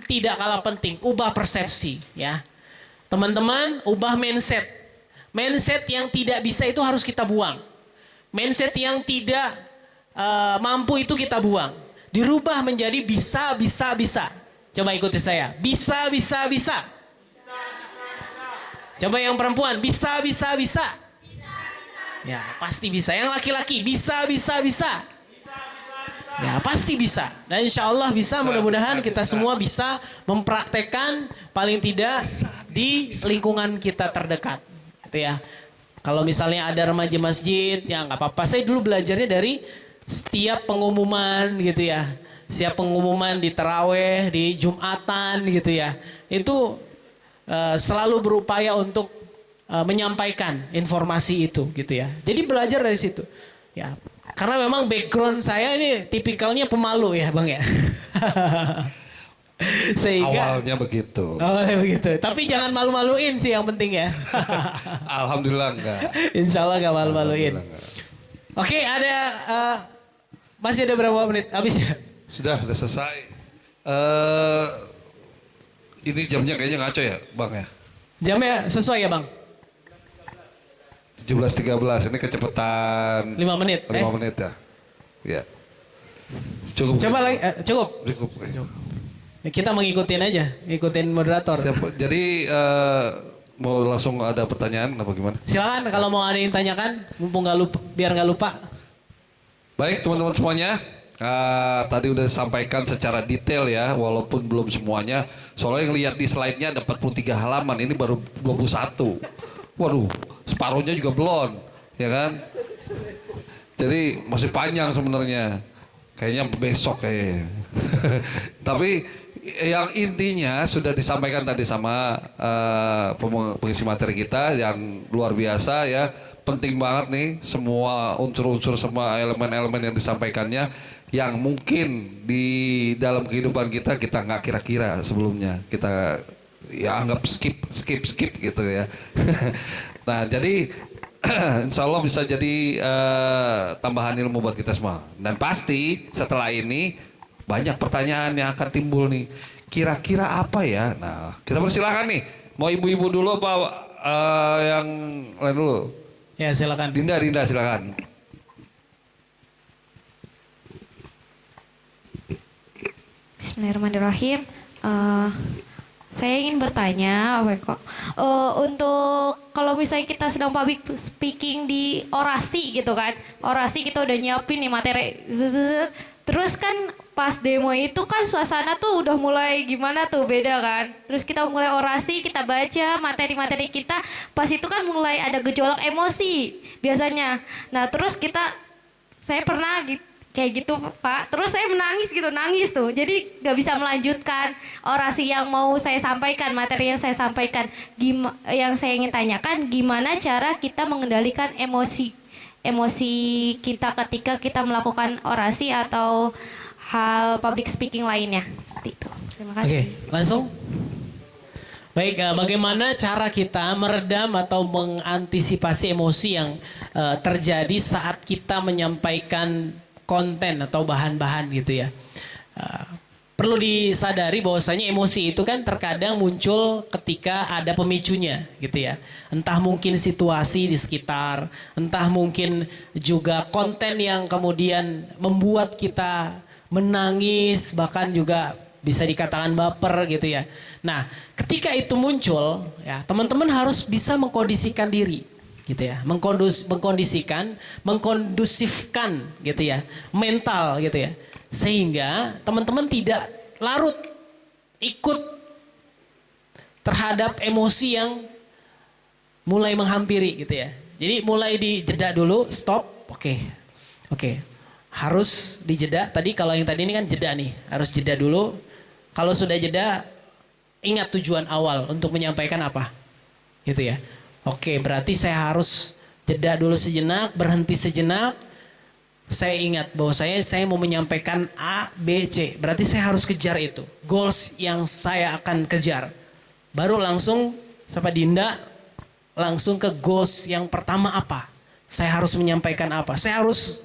tidak kalah penting, ubah persepsi ya. Teman-teman, ubah mindset. Mindset yang tidak bisa itu harus kita buang. Mindset yang tidak mampu itu kita buang. Dirubah menjadi bisa, bisa, bisa. Coba ikuti saya. Bisa, bisa, bisa. Coba yang perempuan, bisa, bisa, bisa. Ya, pasti bisa. Yang laki-laki, bisa, bisa, bisa. Ya, pasti bisa. Dan insya Allah bisa, mudah-mudahan kita semua bisa mempraktekkan paling tidak di lingkungan kita terdekat. Gitu ya. Kalau misalnya ada remaja masjid, ya nggak apa-apa. Saya dulu belajarnya dari setiap pengumuman gitu ya. Setiap pengumuman di taraweh, di Jumatan gitu ya. Itu selalu berupaya untuk menyampaikan informasi itu gitu ya. Jadi belajar dari situ. Ya, karena memang background saya ini tipikalnya pemalu ya, Bang ya. Sehingga Awalnya begitu. awalnya begitu. Tapi jangan malu-maluin sih yang penting ya. Alhamdulillah enggak. Insya Allah gak malu-maluin. Alhamdulillah enggak. Oke, ada masih ada berapa menit habis ya? Sudah selesai. Ini jamnya kayaknya ngaco ya, Bang ya. Jamnya sesuai ya, Bang? 17.13 ini kecepatan 5 menit. 5 menit ya. Ya. Cukup. Coba lagi cukup. Cukup. Kita mengikutin aja, ngikutin moderator. Siap. Jadi mau langsung ada pertanyaan apa gimana? Silakan kalau mau ada yang tanyakan, mumpung nggak lupa, biar nggak lupa. Baik teman-teman semuanya, tadi udah disampaikan secara detail ya, walaupun belum semuanya. Soalnya yang lihat di slide-nya ada 43 halaman, ini baru 21. Waduh, separuhnya juga belum, ya kan? Jadi masih panjang sebenarnya. Kayaknya besok kayaknya. Tapi yang intinya sudah disampaikan tadi sama pengisi materi kita yang luar biasa ya. Penting banget nih semua unsur-unsur, semua elemen-elemen yang disampaikannya yang mungkin di dalam kehidupan kita nggak kira-kira sebelumnya. Kita ya anggap skip gitu ya. Nah jadi insya Allah bisa jadi tambahan ilmu buat kita semua. Dan pasti setelah ini banyak pertanyaan yang akan timbul nih. Kira-kira apa ya? Nah kita persilahkan nih. Mau ibu-ibu dulu apa yang lain dulu? Ya silakan. Dinda silakan. Bismillahirrahmanirrahim. Saya ingin bertanya, untuk kalau misalnya kita sedang public speaking di orasi gitu kan, orasi kita udah nyiapin nih materi, terus kan pas demo itu kan suasana tuh udah mulai gimana tuh beda kan, terus kita mulai orasi, kita baca materi-materi kita, pas itu kan mulai ada gejolak emosi biasanya. Nah terus saya pernah kayak gitu Pak, terus saya nangis tuh, jadi gak bisa melanjutkan orasi yang mau saya sampaikan, materi yang saya sampaikan. Yang saya ingin tanyakan, gimana cara kita mengendalikan emosi kita ketika kita melakukan orasi atau hal public speaking lainnya, seperti itu. Terima kasih. Oke, langsung. Baik, bagaimana cara kita meredam atau mengantisipasi emosi yang terjadi saat kita menyampaikan konten atau bahan-bahan gitu ya. Perlu disadari bahwasanya emosi itu kan terkadang muncul ketika ada pemicunya gitu ya. Entah mungkin situasi di sekitar, entah mungkin juga konten yang kemudian membuat kita menangis, bahkan juga bisa dikatakan baper gitu ya. Nah, ketika itu muncul ya, teman-teman harus bisa mengkondisikan diri gitu ya, mengkondusifkan gitu ya, mental gitu ya, sehingga teman-teman tidak larut ikut terhadap emosi yang mulai menghampiri gitu ya. Jadi mulai dijeda dulu, stop, oke, harus dijeda. Tadi kalau yang tadi ini kan jeda nih, harus jeda dulu. Kalau sudah jeda, ingat tujuan awal untuk menyampaikan apa, gitu ya. Oke, berarti saya harus jeda dulu sejenak, berhenti sejenak. Saya ingat bahwa saya mau menyampaikan A, B, C. Berarti saya harus kejar itu. Goals yang saya akan kejar. Baru langsung, sama Dinda, langsung ke goals yang pertama apa. Saya harus menyampaikan apa. Saya harus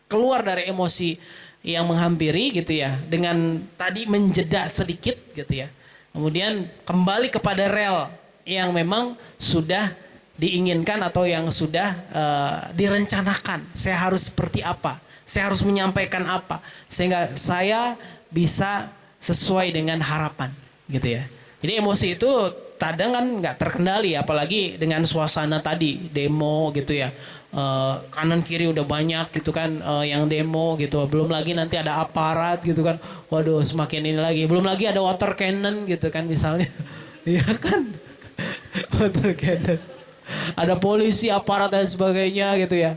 keluar dari emosi yang menghampiri gitu ya, dengan tadi menjeda sedikit gitu ya, kemudian kembali kepada rel yang memang sudah diinginkan atau yang sudah direncanakan. Saya harus seperti apa, saya harus menyampaikan apa, sehingga saya bisa sesuai dengan harapan gitu ya. Jadi emosi itu kadang kan nggak terkendali, apalagi dengan suasana tadi demo gitu ya. Kanan kiri udah banyak gitu kan yang demo gitu, belum lagi nanti ada aparat gitu kan, waduh semakin ini lagi, belum lagi ada water cannon gitu kan misalnya. Iya kan, water cannon, ada polisi, aparat dan sebagainya gitu ya.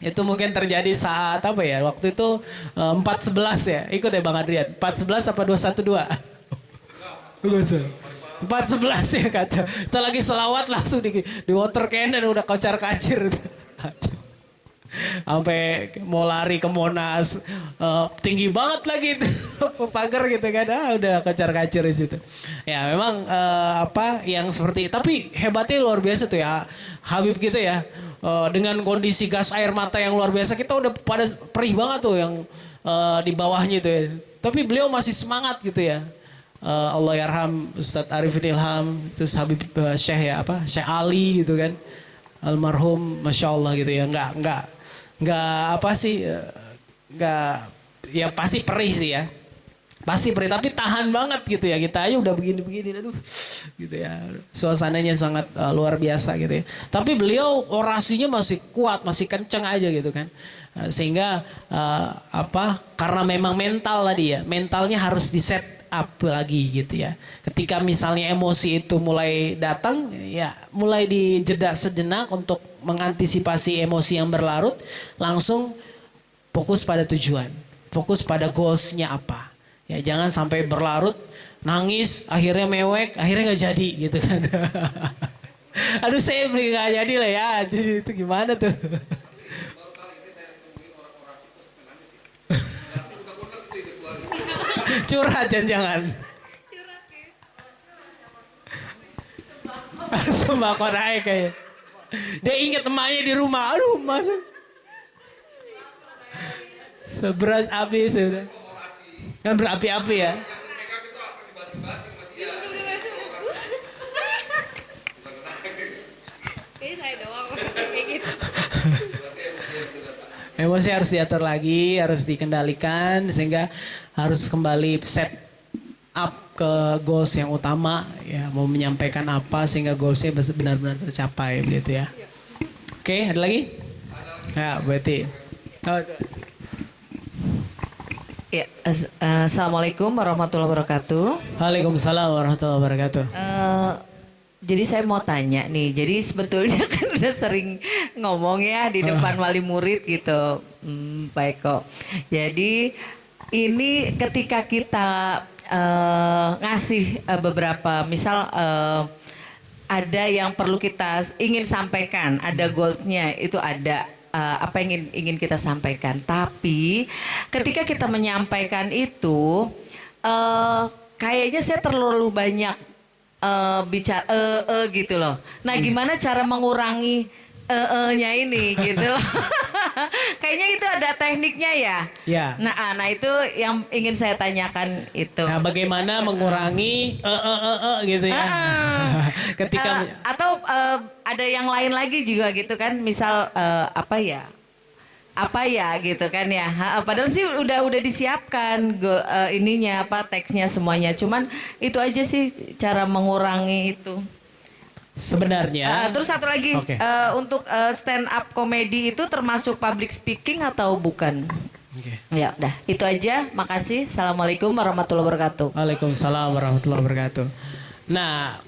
Itu mungkin terjadi saat apa ya, waktu itu 4.11 ya, ikut ya Bang Adrian, 4.11 apa 212? 4.11 ya, kacau. Kita lagi selawat langsung di water cannon, udah kocar kacir. Sampai mau lari ke Monas, tinggi banget lagi itu pagar gitu kan, udah kocar kacir di situ. Ya memang apa yang seperti, tapi hebatnya luar biasa tuh ya Habib gitu ya. Dengan kondisi gas air mata yang luar biasa, kita udah pada perih banget tuh yang di bawahnya itu ya. Tapi beliau masih semangat gitu ya. Allah yarham Ustadz Arifin Ilham, terus Habib Syekh ya apa, Syekh Ali gitu kan, almarhum, masya Allah gitu ya. Nggak apa sih, nggak, ya pasti perih sih ya, pasti perih, tapi tahan banget gitu ya. Kita aja udah begini-begini, aduh gitu ya, suasananya sangat luar biasa gitu ya. Tapi beliau orasinya masih kuat, masih kenceng aja gitu kan. Sehingga apa, karena memang mental tadi ya, mentalnya harus di set up lagi gitu ya. Ketika misalnya emosi itu mulai datang, ya mulai dijeda sejenak untuk mengantisipasi emosi yang berlarut, langsung fokus pada tujuan, fokus pada goalsnya apa. Ya jangan sampai berlarut, nangis, akhirnya mewek, akhirnya nggak jadi gitu kan. Aduh saya nggak jadi lah ya, itu gimana tuh? Curhat jangan. Sembako naik kayak. Dia inget emaknya di rumah. Aduh mas. Seberas api sudah. Kan berapi-api ya. Emosi harus diatur lagi, harus dikendalikan, sehingga harus kembali set up ke goals yang utama ya, mau menyampaikan apa sehingga goalsnya benar-benar tercapai begitu ya. Oke, ada lagi? Ya, berarti. Ya, Assalamualaikum warahmatullahi wabarakatuh. Waalaikumsalam warahmatullahi wabarakatuh. Jadi saya mau tanya nih, jadi sebetulnya kan udah sering ngomong ya di depan wali murid gitu, baik kok. Jadi ini ketika kita ngasih beberapa, misal ada yang perlu kita ingin sampaikan, ada goalsnya itu ada. Apa yang ingin kita sampaikan, tapi ketika kita menyampaikan itu kayaknya saya terlalu banyak bicara gitu loh. Nah gimana cara mengurangi nya ini gitu loh. Kayaknya itu ada tekniknya ya. Ya. Nah itu yang ingin saya tanyakan itu. Nah bagaimana mengurangi gitu ya. Ketika atau ada yang lain lagi juga gitu kan, misal apa ya gitu kan ya. Padahal sih udah disiapkan ininya apa, teksnya semuanya. Cuman itu aja sih cara mengurangi itu. Sebenarnya. Terus satu lagi, Okay. Untuk stand up comedy itu termasuk public speaking atau bukan? Okay. Ya udah itu aja. Makasih. Assalamualaikum warahmatullahi wabarakatuh. Waalaikumsalam warahmatullahi wabarakatuh. Nah,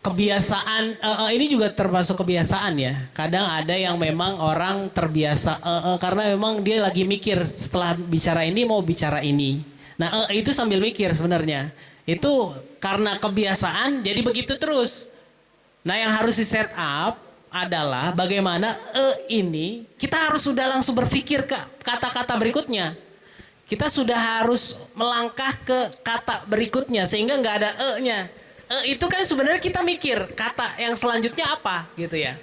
kebiasaan ini juga termasuk kebiasaan ya. Kadang ada yang memang orang terbiasa karena memang dia lagi mikir setelah bicara ini mau bicara ini. Nah, itu sambil mikir sebenarnya. Itu karena kebiasaan jadi begitu terus. Nah, yang harus di set up adalah bagaimana ini kita harus sudah langsung berpikir ke kata-kata berikutnya. Kita sudah harus melangkah ke kata berikutnya sehingga nggak ada e-nya. Itu kan sebenarnya kita mikir kata yang selanjutnya apa gitu ya.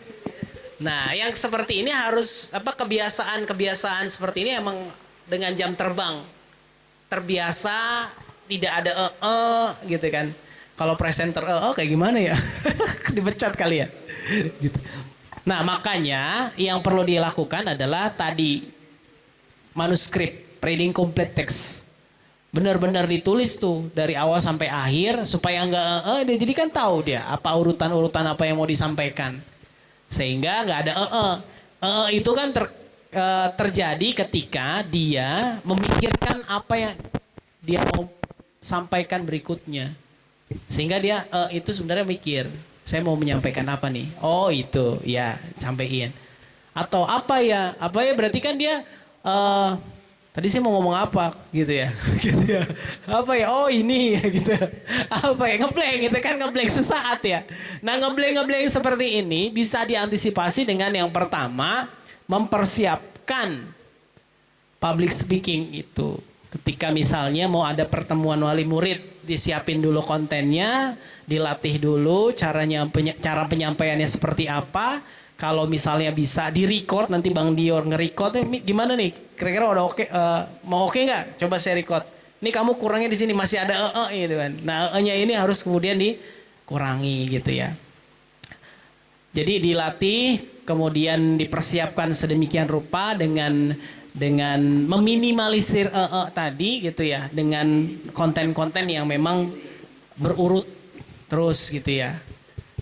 Nah, yang seperti ini harus kebiasaan seperti ini emang dengan jam terbang terbiasa, tidak ada gitu kan. Kalau presenter kayak gimana ya? Dipecat kali ya. Gitu. Nah, makanya yang perlu dilakukan adalah tadi manuskrip, reading complete text. Benar-benar ditulis tuh dari awal sampai akhir supaya enggak dia jadi kan tahu dia apa urutan-urutan apa yang mau disampaikan. Sehingga nggak ada itu kan terjadi ketika dia memikirkan apa yang dia mau sampaikan berikutnya. Sehingga dia itu sebenarnya mikir, saya mau menyampaikan apa nih? Oh itu, ya sampaikan. Atau apa ya berarti kan dia tadi saya mau ngomong apa gitu ya. Gitu ya. Apa ya? Oh ini ya gitu. Apa ya? Ngeblank gitu kan, ngeblank sesaat ya. Nah, ngeblank seperti ini bisa diantisipasi dengan yang pertama, mempersiapkan public speaking itu. Ketika misalnya mau ada pertemuan wali murid, disiapin dulu kontennya, dilatih dulu cara penyampaiannya seperti apa. Kalau misalnya bisa di-record, nanti Bang Dior nge-record, gimana nih? Kira-kira udah oke, mau oke nggak? Coba saya record. Ini kamu kurangnya di sini, masih ada gitu kan. Nah, nya ini harus kemudian dikurangi gitu ya. Jadi dilatih, kemudian dipersiapkan sedemikian rupa dengan meminimalisir tadi gitu ya. Dengan konten-konten yang memang berurut terus gitu ya.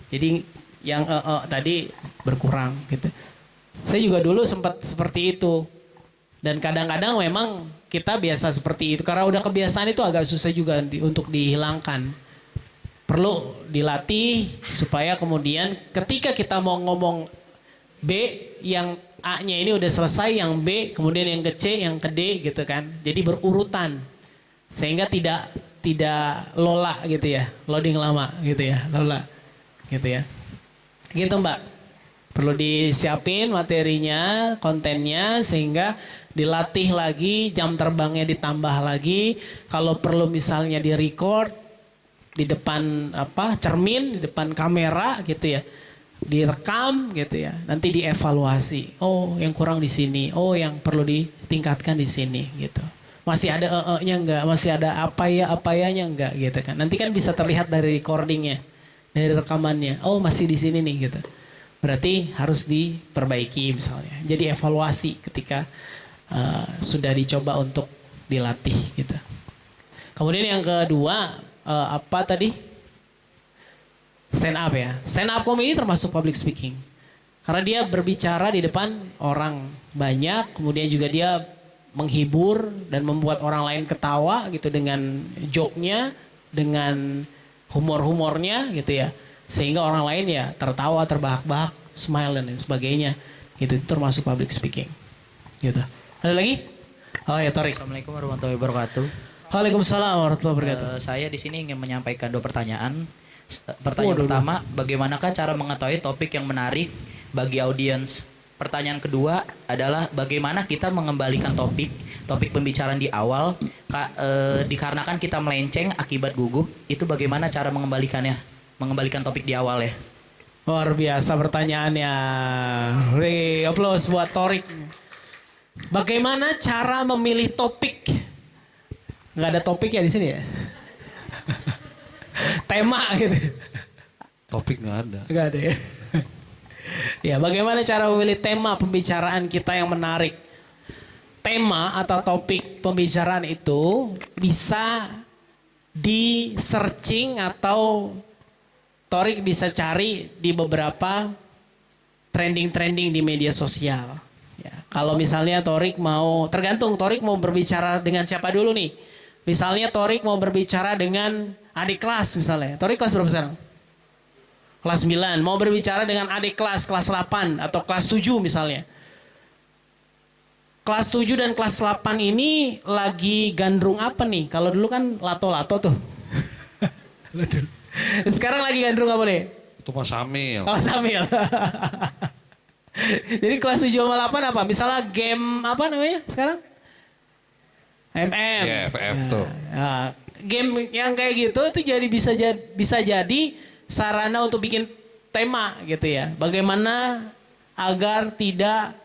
Jadi yang tadi berkurang gitu. Saya juga dulu sempat seperti itu. Dan kadang-kadang memang kita biasa seperti itu. Karena udah kebiasaan itu agak susah juga untuk dihilangkan. Perlu dilatih supaya kemudian ketika kita mau ngomong B, yang A-nya ini udah selesai, yang B, kemudian yang ke C, yang ke D gitu kan. Jadi berurutan. Sehingga tidak lola gitu ya. Loading lama gitu ya. Lola gitu ya. Gitu Mbak. Perlu disiapin materinya, kontennya, sehingga dilatih lagi, jam terbangnya ditambah lagi. Kalau perlu misalnya di-record di depan cermin, di depan kamera gitu ya. Direkam gitu ya. Nanti dievaluasi. Oh, yang kurang di sini. Oh, yang perlu ditingkatkan di sini gitu. Masih ada nya enggak? Masih ada apanya enggak gitu kan. Nanti kan bisa terlihat dari recordingnya, dari rekamannya. Oh, masih di sini nih gitu. Berarti harus diperbaiki misalnya. Jadi evaluasi ketika sudah dicoba untuk dilatih gitu. Kemudian yang kedua apa tadi? Stand up ya. Stand up comedy termasuk public speaking. Karena dia berbicara di depan orang banyak, kemudian juga dia menghibur dan membuat orang lain ketawa gitu dengan joke-nya, dengan humor-humornya gitu ya. Sehingga orang lain ya tertawa, terbahak-bahak, smile dan lain sebagainya. Gitu, itu termasuk public speaking. Gitu. Ada lagi? Oh ya, Torik. Assalamualaikum warahmatullahi wabarakatuh. Waalaikumsalam warahmatullahi wabarakatuh. Saya di sini ingin menyampaikan 2 pertanyaan. Pertanyaan pertama, bagaimanakah cara mengetahui topik yang menarik bagi audiens? Pertanyaan kedua adalah bagaimana kita mengembalikan topik pembicaraan di awal dikarenakan kita melenceng akibat gugup, itu bagaimana cara mengembalikan topik di awal ya? Luar biasa pertanyaannya. Aplaus buat Torik. Bagaimana cara memilih topik? Nggak ada topik ya di sini ya? Tema gitu. Topik nggak ada. Nggak ada ya? Ya, bagaimana cara memilih tema pembicaraan kita yang menarik? Tema atau topik pembicaraan itu bisa di searching atau Torik bisa cari di beberapa trending di media sosial. Ya, kalau misalnya Torik tergantung Torik mau berbicara dengan siapa dulu nih. Misalnya Torik mau berbicara dengan adik kelas misalnya. Torik kelas berapa sekarang? Kelas 9. Mau berbicara dengan adik kelas 8 atau kelas 7 misalnya. Kelas 7 dan kelas 8 ini lagi gandrung apa nih? Kalau dulu kan lato-lato tuh. Sekarang lagi gandrung apa nih? Itu Mas Samil. Oh, Samil. Jadi kelas 7 sama 8 apa? Misalnya game apa namanya sekarang? MM. Ya, FF tuh. Ya, game yang kayak gitu tuh bisa jadi sarana untuk bikin tema gitu ya. Bagaimana agar tidak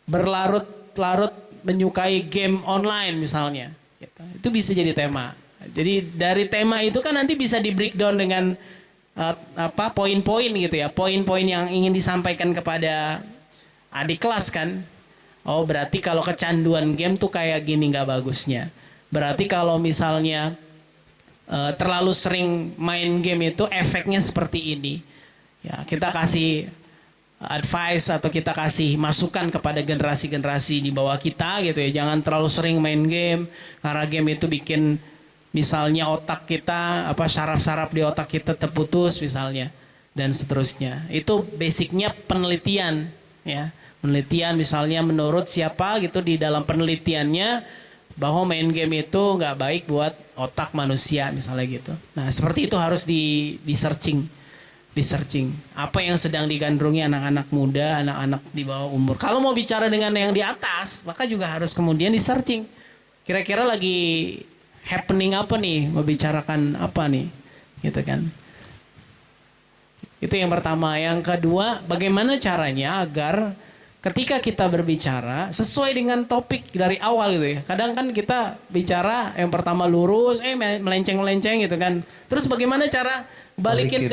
berlarut-larut menyukai game online misalnya. Gitu. Itu bisa jadi tema. Jadi dari tema itu kan nanti bisa di breakdown dengan poin-poin gitu ya, poin-poin yang ingin disampaikan kepada adik kelas kan. Oh berarti kalau kecanduan game tuh kayak gini nggak bagusnya. Berarti kalau misalnya terlalu sering main game itu efeknya seperti ini. Ya kita kasih advice atau kita kasih masukan kepada generasi-generasi di bawah kita gitu ya. Jangan terlalu sering main game karena game itu bikin misalnya otak kita saraf-saraf di otak kita terputus misalnya dan seterusnya. Itu basicnya penelitian ya. Penelitian misalnya menurut siapa gitu di dalam penelitiannya bahwa main game itu nggak baik buat otak manusia misalnya gitu. Nah seperti itu harus di searching apa yang sedang digandrungi anak-anak muda, anak-anak di bawah umur. Kalau mau bicara dengan yang di atas, maka juga harus kemudian di searching. Kira-kira lagi happening apa nih, membicarakan apa nih, gitu kan? Itu yang pertama. Yang kedua, bagaimana caranya agar ketika kita berbicara sesuai dengan topik dari awal gitu ya. Kadang kan kita bicara yang pertama lurus, melenceng-melenceng gitu kan. Terus bagaimana cara balikin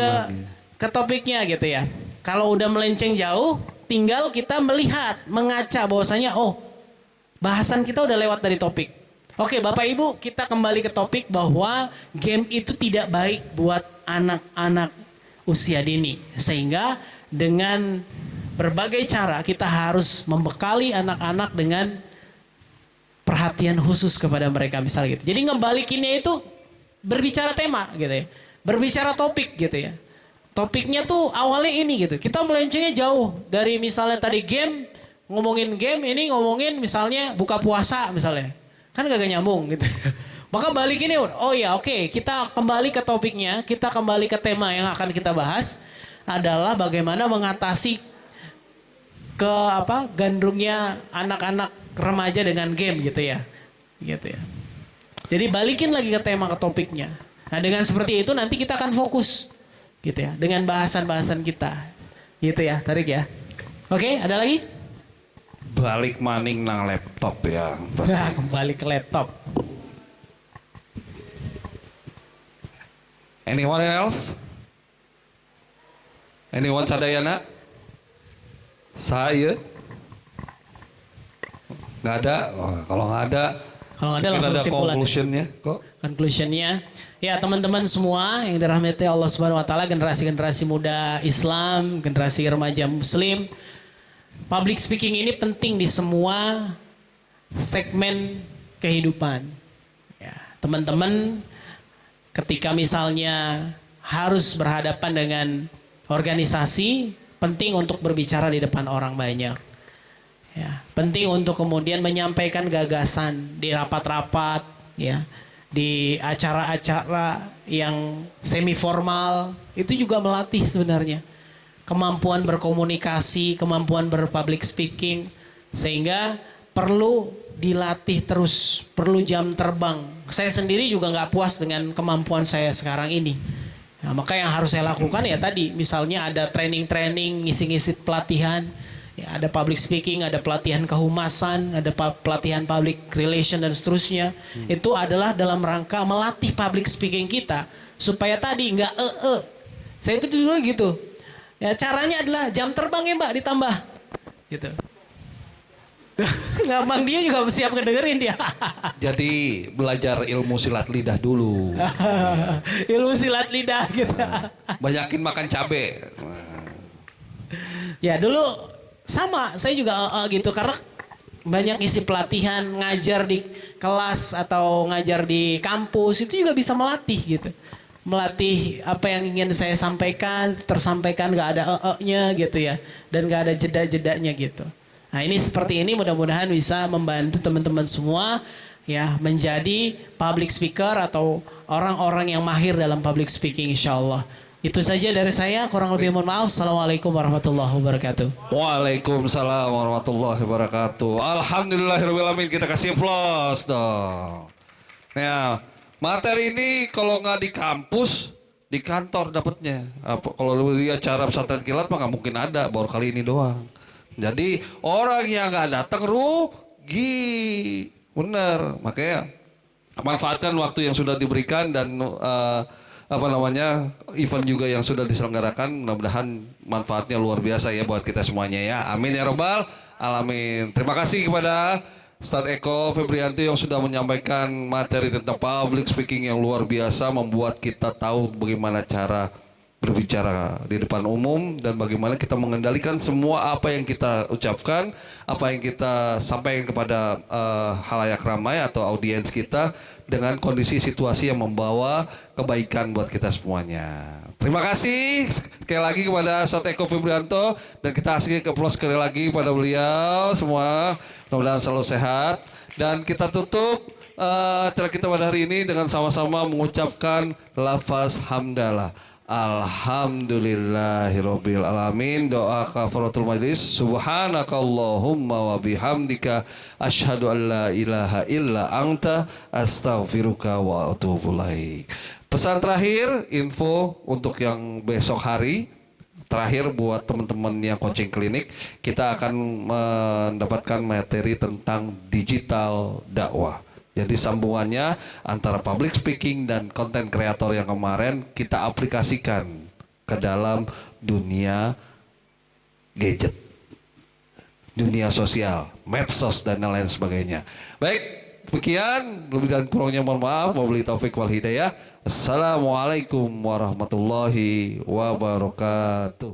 ke topiknya gitu ya. Kalau udah melenceng jauh, tinggal kita melihat, mengaca bahwasanya bahasan kita udah lewat dari topik. Oke, Bapak Ibu, kita kembali ke topik bahwa game itu tidak baik buat anak-anak usia dini. Sehingga dengan berbagai cara kita harus membekali anak-anak dengan perhatian khusus kepada mereka misalnya gitu. Jadi ngebalikinnya itu berbicara tema gitu ya. Berbicara topik gitu ya. Topiknya tuh awalnya ini gitu. Kita melencengnya jauh dari misalnya tadi ngomongin game, ini ngomongin misalnya buka puasa misalnya. Kan gak nyambung gitu. Maka balikinnya, kita kembali ke topiknya, kita kembali ke tema yang akan kita bahas adalah bagaimana mengatasi gandrungnya anak-anak remaja dengan game gitu ya. Gitu ya. Jadi balikin lagi ke tema, ke topiknya. Nah, dengan seperti itu nanti kita akan fokus gitu ya dengan bahasan-bahasan kita. Gitu ya, tarik ya. Oke, ada lagi? Balik maning nang laptop ya. Nah, kembali ke laptop. Anyone else? Anyone sadayana? Saya? Nggak ada? Kalau nggak ada langsung ada kesimpulan. conclusionnya kok. Conclusionnya, ya teman-teman semua yang dirahmati Allah Subhanahu Wa Taala, generasi-generasi muda Islam, generasi remaja Muslim, public speaking ini penting di semua segmen kehidupan. Ya, teman-teman, ketika misalnya harus berhadapan dengan organisasi, penting untuk berbicara di depan orang banyak. Ya, penting untuk kemudian menyampaikan gagasan di rapat-rapat, ya, di acara-acara yang semi formal, itu juga melatih sebenarnya kemampuan berkomunikasi, kemampuan berpublic speaking, sehingga perlu dilatih terus, perlu jam terbang. Saya sendiri juga nggak puas dengan kemampuan saya sekarang ini. Nah, maka yang harus saya lakukan ya tadi, misalnya ada training-training, ngisi-ngisi pelatihan, ya, ada public speaking, ada pelatihan kehumasan, ada pelatihan public relation dan seterusnya. Itu adalah dalam rangka melatih public speaking kita supaya tadi nggak Saya itu dulu gitu. Ya caranya adalah jam terbang ya Mbak ditambah, gitu. Gampang, dia juga siap ngedengerin dia. Jadi belajar ilmu silat lidah dulu. Ilmu silat lidah gitu. Banyakin makan cabe. Ya dulu sama, saya juga gitu karena banyak isi pelatihan, ngajar di kelas atau ngajar di kampus itu juga bisa melatih gitu. Melatih apa yang ingin saya sampaikan, tersampaikan gak ada nya gitu ya. Dan gak ada jeda-jedanya gitu. Nah ini seperti ini mudah-mudahan bisa membantu teman-teman semua ya menjadi public speaker atau orang-orang yang mahir dalam public speaking insyaallah. Itu saja dari saya, kurang lebih mohon maaf. Assalamualaikum warahmatullahi wabarakatuh. Waalaikumsalam warahmatullahi wabarakatuh. Alhamdulillahirabbil alamin, kita kasih applause dong. Ya, materi ini kalau nggak di kampus di kantor dapatnya. Kalau di acara pesantren kilat mah nggak mungkin ada, baru kali ini doang. Jadi orang yang nggak datang rugi, bener. Makanya manfaatkan waktu yang sudah diberikan dan event juga yang sudah diselenggarakan. Mudah-mudahan manfaatnya luar biasa ya buat kita semuanya ya. Amin ya robbal alamin. Terima kasih kepada Ustadz Eko Febrianto yang sudah menyampaikan materi tentang public speaking yang luar biasa, membuat kita tahu bagaimana cara berbicara di depan umum dan bagaimana kita mengendalikan semua apa yang kita ucapkan, apa yang kita sampaikan kepada halayak ramai atau audiens kita dengan kondisi situasi yang membawa kebaikan buat kita semuanya. Terima kasih sekali lagi kepada Ustadz Eko Febrianto dan kita asli applause sekali lagi pada beliau semua. Mudah-mudahan selalu sehat dan kita tutup acara kita pada hari ini dengan sama-sama mengucapkan lafaz hamdalah. Alhamdulillahirabbil alamin. Doa kafaratul majlis. Subhanakallahumma wa bihamdika asyhadu an la ilaha illa anta astaghfiruka wa atubu ilaik. Pesan terakhir, info untuk yang besok hari. Terakhir buat teman-teman yang coaching klinik, kita akan mendapatkan materi tentang digital dakwah. Jadi sambungannya antara public speaking dan content creator yang kemarin kita aplikasikan ke dalam dunia gadget, dunia sosial, medsos dan lain sebagainya. Baik, demikian, lebih dan kurangnya mohon maaf. Wabillahi taufik wal hidayah. Assalamualaikum warahmatullahi wabarakatuh.